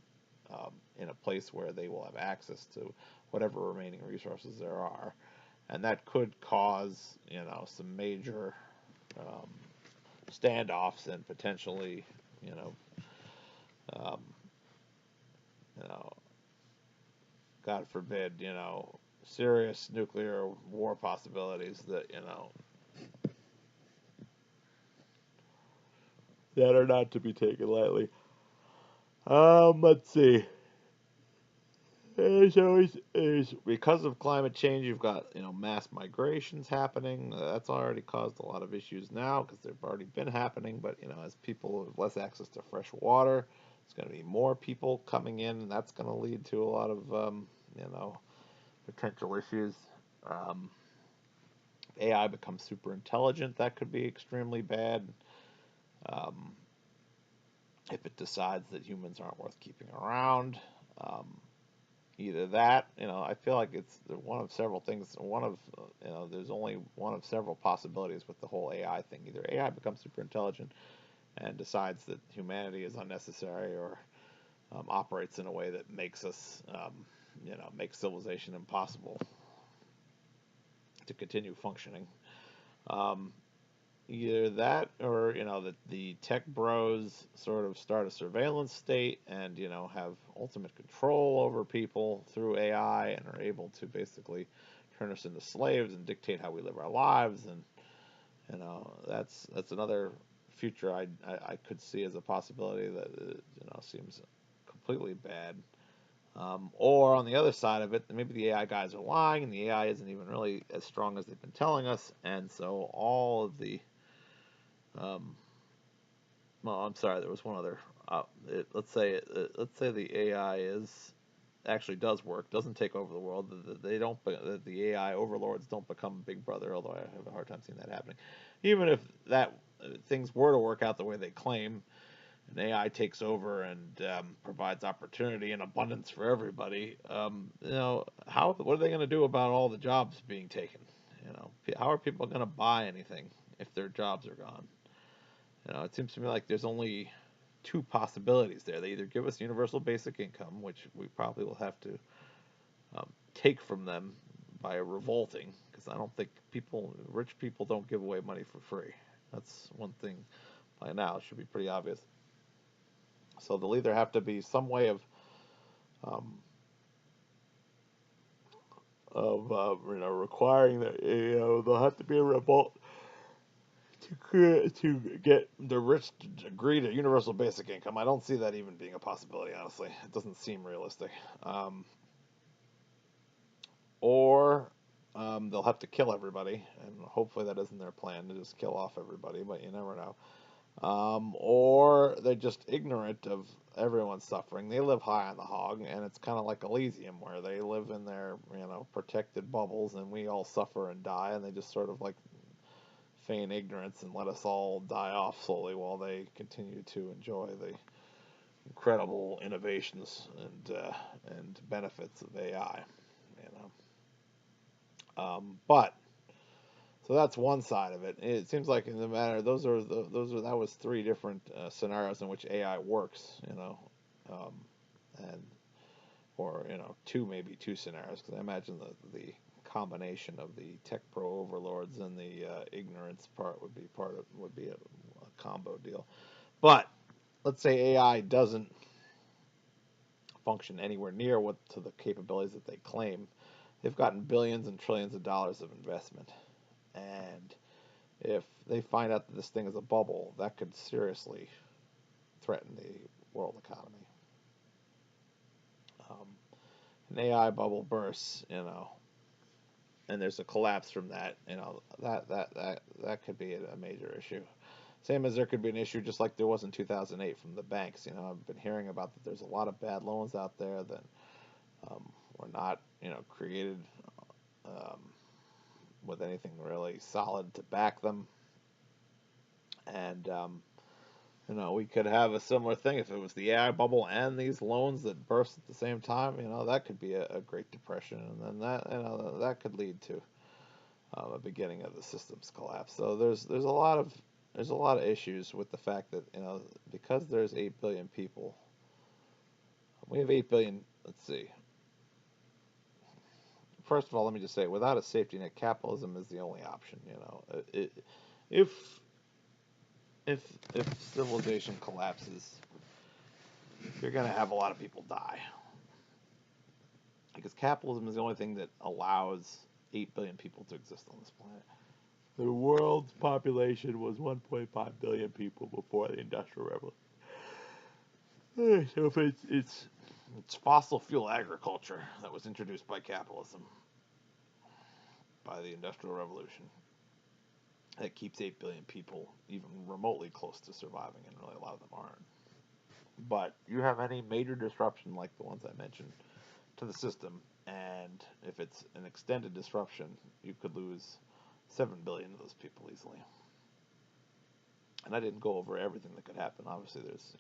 A: in a place where they will have access to whatever remaining resources there are, and that could cause, some major um, standoffs and potentially, you know, um, you know, God forbid, serious nuclear war possibilities that are not to be taken lightly. Let's see. Is because of climate change, you've got mass migrations happening. That's already caused a lot of issues now because they've already been happening. But as people have less access to fresh water, it's going to be more people coming in, and that's going to lead to a lot of you know potential issues. Um, AI becomes super intelligent. That could be extremely bad. Um, if it decides that humans aren't worth keeping around. Um, Either that, I feel like it's one of several things. There's only one of several possibilities with the whole AI thing. Either AI becomes super intelligent and decides that humanity is unnecessary, or operates in a way that makes us, makes civilization impossible to continue functioning. Um, Either that, or the tech bros sort of start a surveillance state and have ultimate control over people through AI and are able to basically turn us into slaves and dictate how we live our lives. And that's another future I could see as a possibility that seems completely bad. Or on the other side of it, maybe the AI guys are lying and the AI isn't even really as strong as they've been telling us, and so all of the um, well, I'm sorry. There was one other. Let's say the AI is actually does work, doesn't take over the world. They don't. The AI overlords don't become Big Brother. Although I have a hard time seeing that happening. Even if that things were to work out the way they claim, and AI takes over and provides opportunity and abundance for everybody. How what are they going to do about all the jobs being taken? How are people going to buy anything if their jobs are gone? It seems to me like there's only two possibilities there. They either give us universal basic income, which we probably will have to take from them by revolting, because I don't think rich people don't give away money for free. That's one thing by now. It should be pretty obvious. So there'll either have to be some way of um, of requiring that there'll have to be a revolt to get the rich to agree to universal basic income. I don't see that even being a possibility. Honestly, it doesn't seem realistic. Or they'll have to kill everybody, and hopefully that isn't their plan to just kill off everybody. But you never know. Or they're just ignorant of everyone's suffering. They live high on the hog, and it's kind of like Elysium, where they live in their protected bubbles, and we all suffer and die, and they just sort of like feign ignorance and let us all die off slowly while they continue to enjoy the incredible innovations and benefits of AI. You but so that's one side of it. It seems like in the matter that was three different scenarios in which AI works. Um, and or two, maybe two scenarios, because I imagine the combination of the tech pro overlords and the ignorance part would be a combo deal. But let's say AI doesn't function anywhere near what to the capabilities that they claim. They've gotten billions and trillions of dollars of investment, and if they find out that this thing is a bubble, that could seriously threaten the world economy. Um, an AI bubble bursts, and there's a collapse from that, that could be a major issue. Same as there could be an issue, just like there was in 2008 from the banks. I've been hearing about that. There's a lot of bad loans out there that were not, created um, with anything really solid to back them, and we could have a similar thing if it was the AI bubble and these loans that burst at the same time. That could be a Great Depression, and then that could lead to a beginning of the system's collapse. So there's a lot of issues with the fact that because there's 8 billion people, we have 8 billion. Let's see. First of all, let me just say, without a safety net, capitalism is the only option. If if if civilization collapses, you're going to have a lot of people die because capitalism is the only thing that allows 8 billion people to exist on this planet. The world's population was 1.5 billion people before the Industrial Revolution. So if it's fossil fuel agriculture that was introduced by capitalism, by the Industrial Revolution, that keeps 8 billion people even remotely close to surviving, and really a lot of them aren't. But you have any major disruption like the ones I mentioned to the system, and if it's an extended disruption, you could lose 7 billion of those people easily. And I didn't go over everything that could happen. Obviously, there's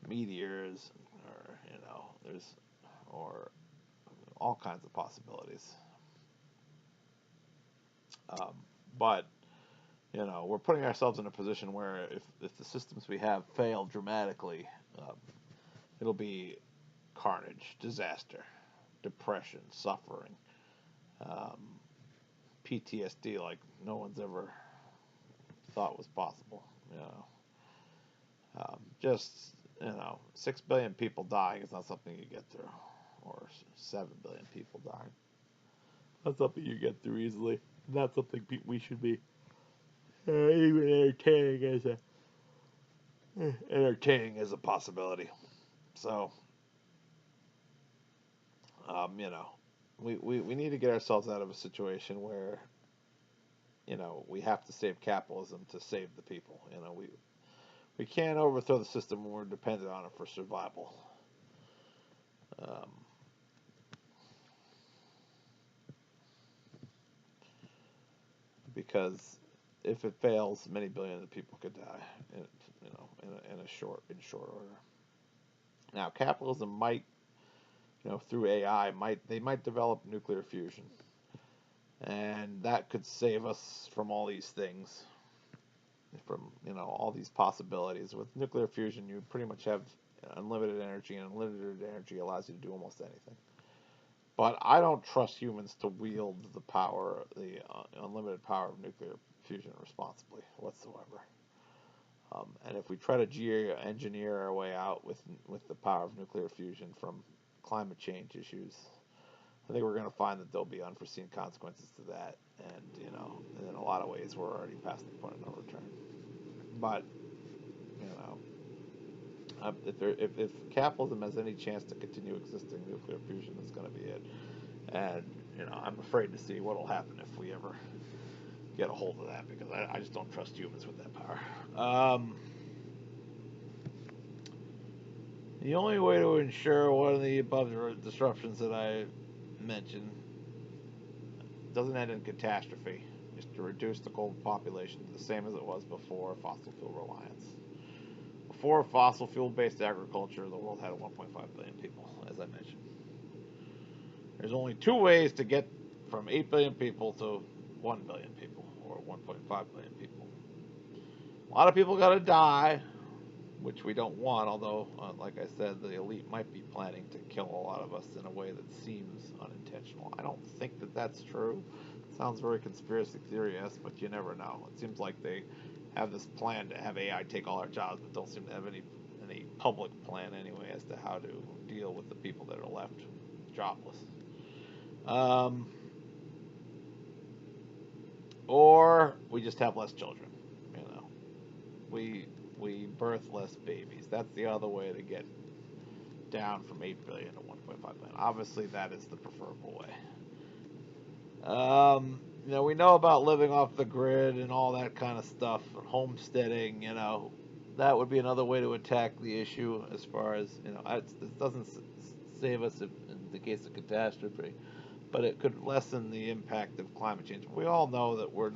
A: meteors, or there's or all kinds of possibilities. Um, but we're putting ourselves in a position where if the systems we have fail dramatically, it'll be carnage, disaster, depression, suffering, um, PTSD like no one's ever thought was possible. Just 6 billion people dying is not something you get through, or 7 billion people dying. Not something you get through easily. Not something we should be even entertaining as a possibility. So, we need to get ourselves out of a situation where we have to save capitalism to save the people. We can't overthrow the system when we're dependent on it for survival. Um, because if it fails, many billions of people could die in short order. Now, capitalism might, through AI, might develop nuclear fusion, and that could save us from all these things, from all these possibilities. With nuclear fusion, you pretty much have unlimited energy, and unlimited energy allows you to do almost anything. But I don't trust humans to wield the unlimited power of nuclear fusion responsibly whatsoever. And if we try to geo-engineer our way out with the power of nuclear fusion from climate change issues, I think we're going to find that there'll be unforeseen consequences to that, and in a lot of ways, we're already past the point of no return. But you know, if capitalism has any chance to continue existing, nuclear fusion is going to be it. And I'm afraid to see what'll happen if we ever get a hold of that, because I just don't trust humans with that power. The only way to ensure one of the above disruptions that I mentioned doesn't end in catastrophe is to reduce the global population to the same as it was before fossil fuel reliance. Before fossil fuel based agriculture, the world had 1.5 billion people, as I mentioned. There's only two ways to get from 8 billion people to 1 billion people, or 1.5 billion people. A lot of people got to die, which we don't want, although, like I said, the elite might be planning to kill a lot of us in a way that seems unintentional. I don't think that that's true. It sounds very conspiracy theory-esque, but you never know. It seems like they have this plan to have AI take all our jobs, but don't seem to have any public plan anyway as to how to deal with the people that are left jobless. Um, or we just have less children. You know, we birth less babies. That's the other way to get down from 8 billion to 1.5 billion. Obviously, that is the preferable way. We know about living off the grid and all that kind of stuff, and homesteading. That would be another way to attack the issue. As far as it doesn't save us in the case of catastrophe, but it could lessen the impact of climate change. We all know that we're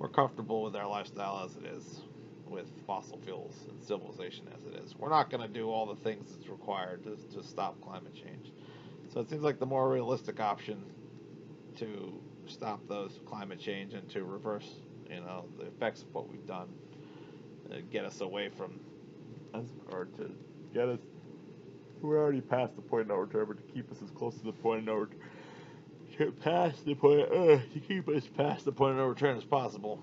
A: comfortable with our lifestyle as it is, with fossil fuels and civilization as it is. We're not going to do all the things that's required to stop climate change. So it seems like the more realistic option to stop those climate change and to reverse, the effects of what we've done, get us away from, or to get us. We're already past the point of no return, but to keep us as close to the point of no return, to keep us past the point of no return as possible,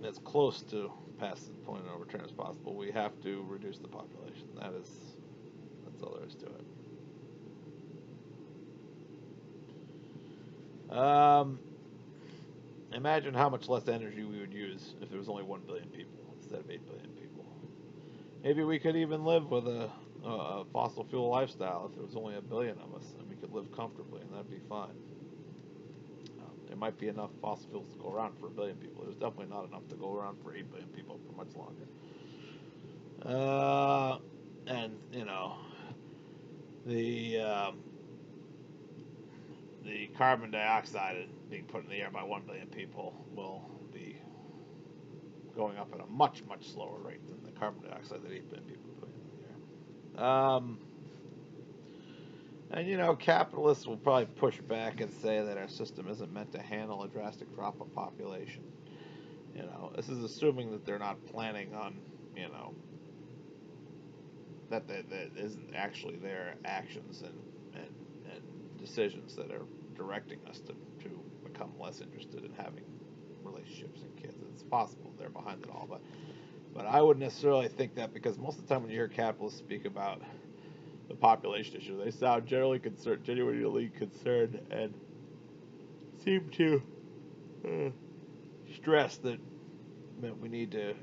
A: as close to past the point of no return as possible, we have to reduce the population. That's all there is to it. Imagine how much less energy we would use if there was only 1 billion people instead of 8 billion people. Maybe we could even live with a fossil fuel lifestyle if there was only 1 billion of us, and we could live comfortably, and that'd be fine. There might be enough fossil fuels to go around for 1 billion people. There's definitely not enough to go around for 8 billion people for much longer. And the carbon dioxide being put in the air by 1 billion people will be going up at a much, much slower rate than the carbon dioxide that 8 billion people are putting in the air. And capitalists will probably push back and say that our system isn't meant to handle a drastic drop of population. This is assuming that they're not planning on, that isn't actually their actions and decisions that are directing us to become less interested in having relationships and kids. It's possible they're behind it all, but I wouldn't necessarily think that, because most of the time when you hear capitalists speak about the population issue, they sound genuinely concerned, and seem to stress that we need to,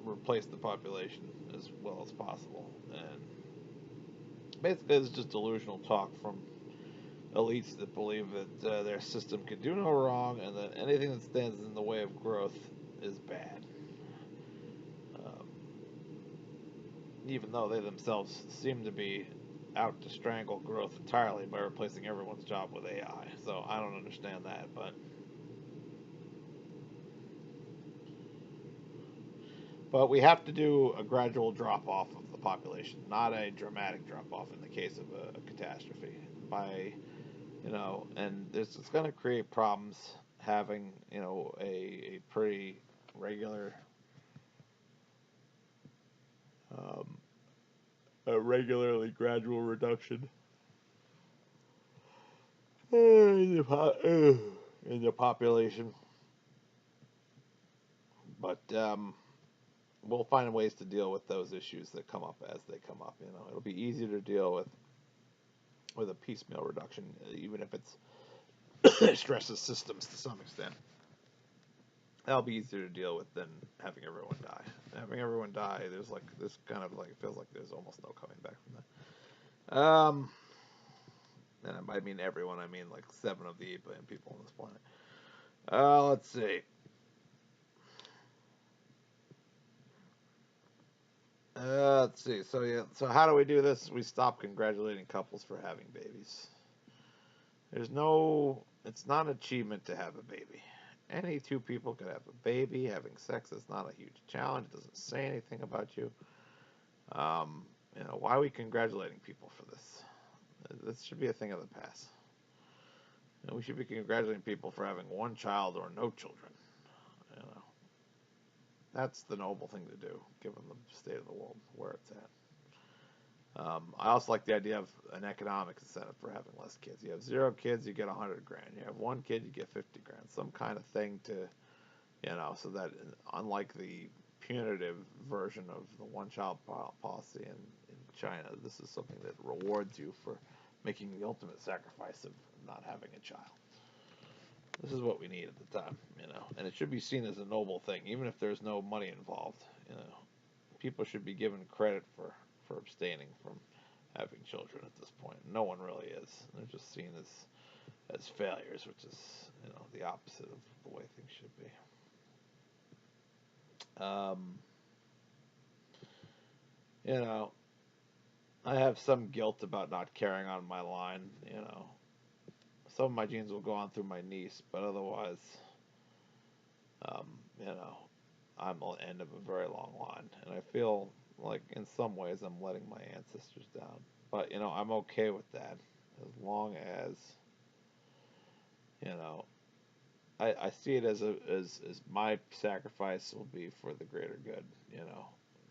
A: replace the population as well as possible. And basically, it's just delusional talk from elites that believe that their system can do no wrong, and that anything that stands in the way of growth is bad. Even though they themselves seem to be out to strangle growth entirely by replacing everyone's job with AI. So I don't understand that, but we have to do a gradual drop off of the population, not a dramatic drop off in the case of a catastrophe. And it's going to create problems having, a pretty regular, a regularly gradual reduction in the population. But we'll find ways to deal with those issues that come up as they come up. It'll be easier to deal with a piecemeal reduction, even if it stresses systems to some extent. That'll be easier to deal with than having everyone die. Having everyone die, there's like this kind of like it feels like there's almost no coming back from that. And I mean everyone. I mean like 7 of the 8 billion people on this planet. Let's see. Let's see. So yeah. So how do we do this? We stop congratulating couples for having babies. There's no. It's not an achievement to have a baby. Any two people could have a baby. Having sex is not a huge challenge. It doesn't say anything about you. Um, why are we congratulating people for this? This should be a thing of the past. We should be congratulating people for having one child or no children. You know, that's the noble thing to do, given the state of the world where it's at. I also like the idea of an economic incentive for having less kids. You have 0 kids, you get 100 grand. You have 1 kid, you get 50 grand. Some kind of thing to, so that unlike the punitive version of the one-child policy in China, this is something that rewards you for making the ultimate sacrifice of not having a child. This is what we need at the time, and it should be seen as a noble thing, even if there's no money involved. People should be given credit for abstaining from having children at this point. No one really is. They're just seen as failures, which is the opposite of the way things should be. You know, I have some guilt about not carrying on my line. Some of my genes will go on through my niece, but otherwise, um, you know, I'm the end of a very long line, and I feel like in some ways I'm letting my ancestors down. But I'm okay with that as long as you know I see it as my sacrifice will be for the greater good.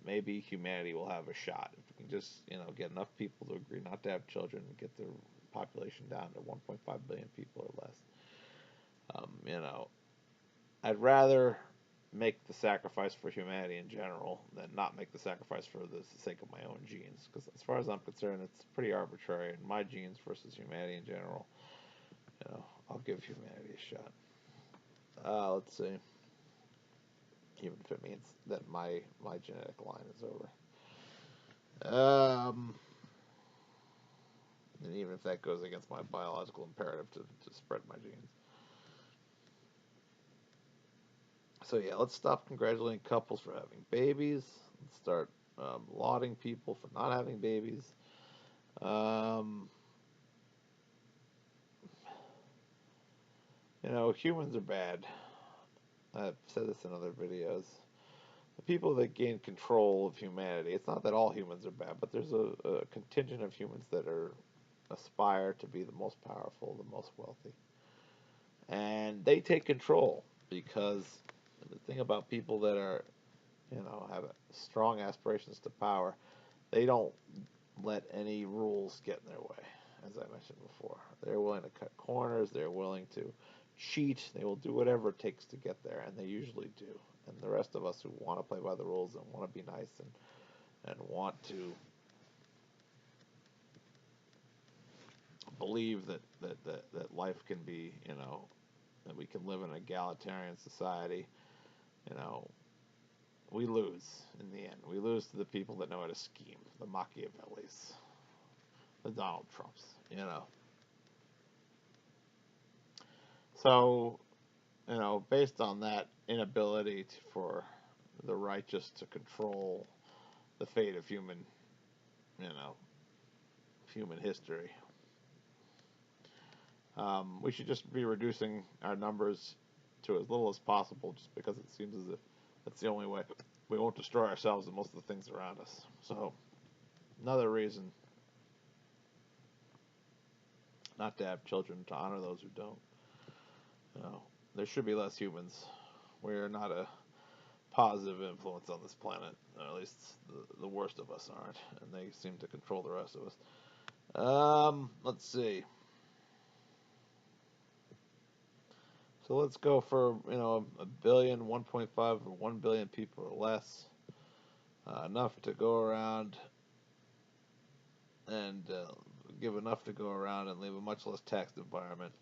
A: Maybe humanity will have a shot if we can just get enough people to agree not to have children and get the population down to 1.5 billion people or less. I'd rather make the sacrifice for humanity in general than not make the sacrifice for the sake of my own genes. Because as far as I'm concerned, it's pretty arbitrary. And my genes versus humanity in general, I'll give humanity a shot. Let's see. Even if it means that my genetic line is over. And even if that goes against my biological imperative to spread my genes. So yeah, let's stop congratulating couples for having babies. Let's start lauding people for not having babies. Humans are bad. I've said this in other videos. The people that gain control of humanity, it's not that all humans are bad, but there's a contingent of humans that aspire to be the most powerful, the most wealthy. And they take control because the thing about people that are, have strong aspirations to power, they don't let any rules get in their way, as I mentioned before. They're willing to cut corners, they're willing to cheat, they will do whatever it takes to get there, and they usually do. And the rest of us who want to play by the rules and want to be nice and want to believe that life can be, that we can live in an egalitarian society, you know, we lose in the end. We lose to the people that know how to scheme, the Machiavellis, the Donald Trumps, So, based on that inability for the righteous to control the fate of you know, human history, we should just be reducing our numbers to as little as possible, just because it seems as if that's the only way we won't destroy ourselves and most of the things around us. So, another reason not to have children, to honor those who don't. There should be less humans. We're not a positive influence on this planet. Or at least the worst of us aren't, and they seem to control the rest of us. Let's see. So let's go for a billion, 1.5, or 1 billion people or less. enough to go around and give enough to go around and leave a much less taxed environment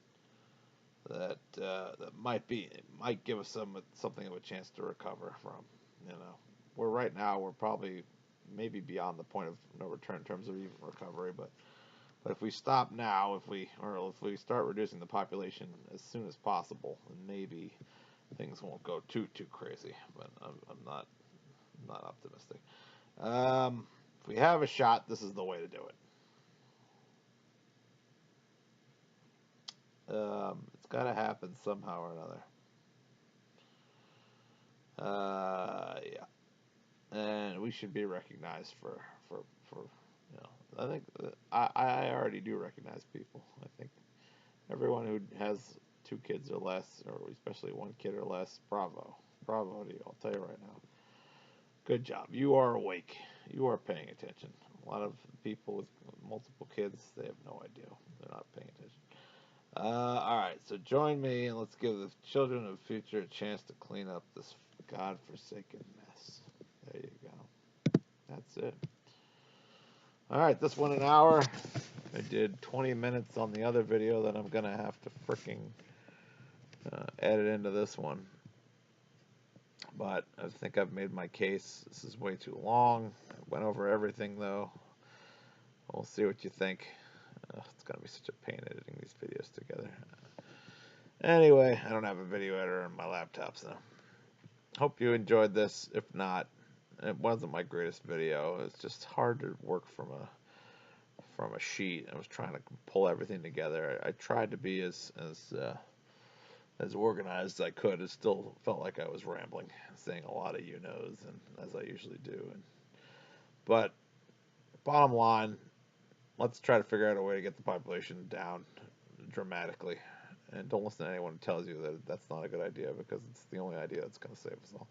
A: that might give us something of a chance to recover from. You know, where right now we're probably maybe beyond the point of no return in terms of even recovery, but if we stop now, if we start reducing the population as soon as possible, then maybe things won't go too crazy. But I'm not optimistic. If we have a shot, this is the way to do it. It's got to happen somehow or another. Yeah, and we should be recognized for you know. I think I already do recognize people. I think everyone who has 2 kids or less, or especially 1 kid or less, bravo to you. I'll tell you right now. Good job. You are awake. You are paying attention. A lot of people with multiple kids, they have no idea. They're not paying attention. All right, so join me and let's give the children of the future a chance to clean up this godforsaken mess. There you go. That's it. All right, this went an hour. I did 20 minutes on the other video that I'm going to have to freaking edit into this one. But I think I've made my case. This is way too long. I went over everything, though. We'll see what you think. It's going to be such a pain editing these videos together. Anyway, I don't have a video editor on my laptop, so hope you enjoyed this. If not, it wasn't my greatest video. It's just hard to work from a sheet. I was trying to pull everything together. I tried to be as organized as I could. It still felt like I was rambling, saying a lot of you knows, and as I usually do. But bottom line, let's try to figure out a way to get the population down dramatically. And don't listen to anyone who tells you that that's not a good idea, because it's the only idea that's going to save us all.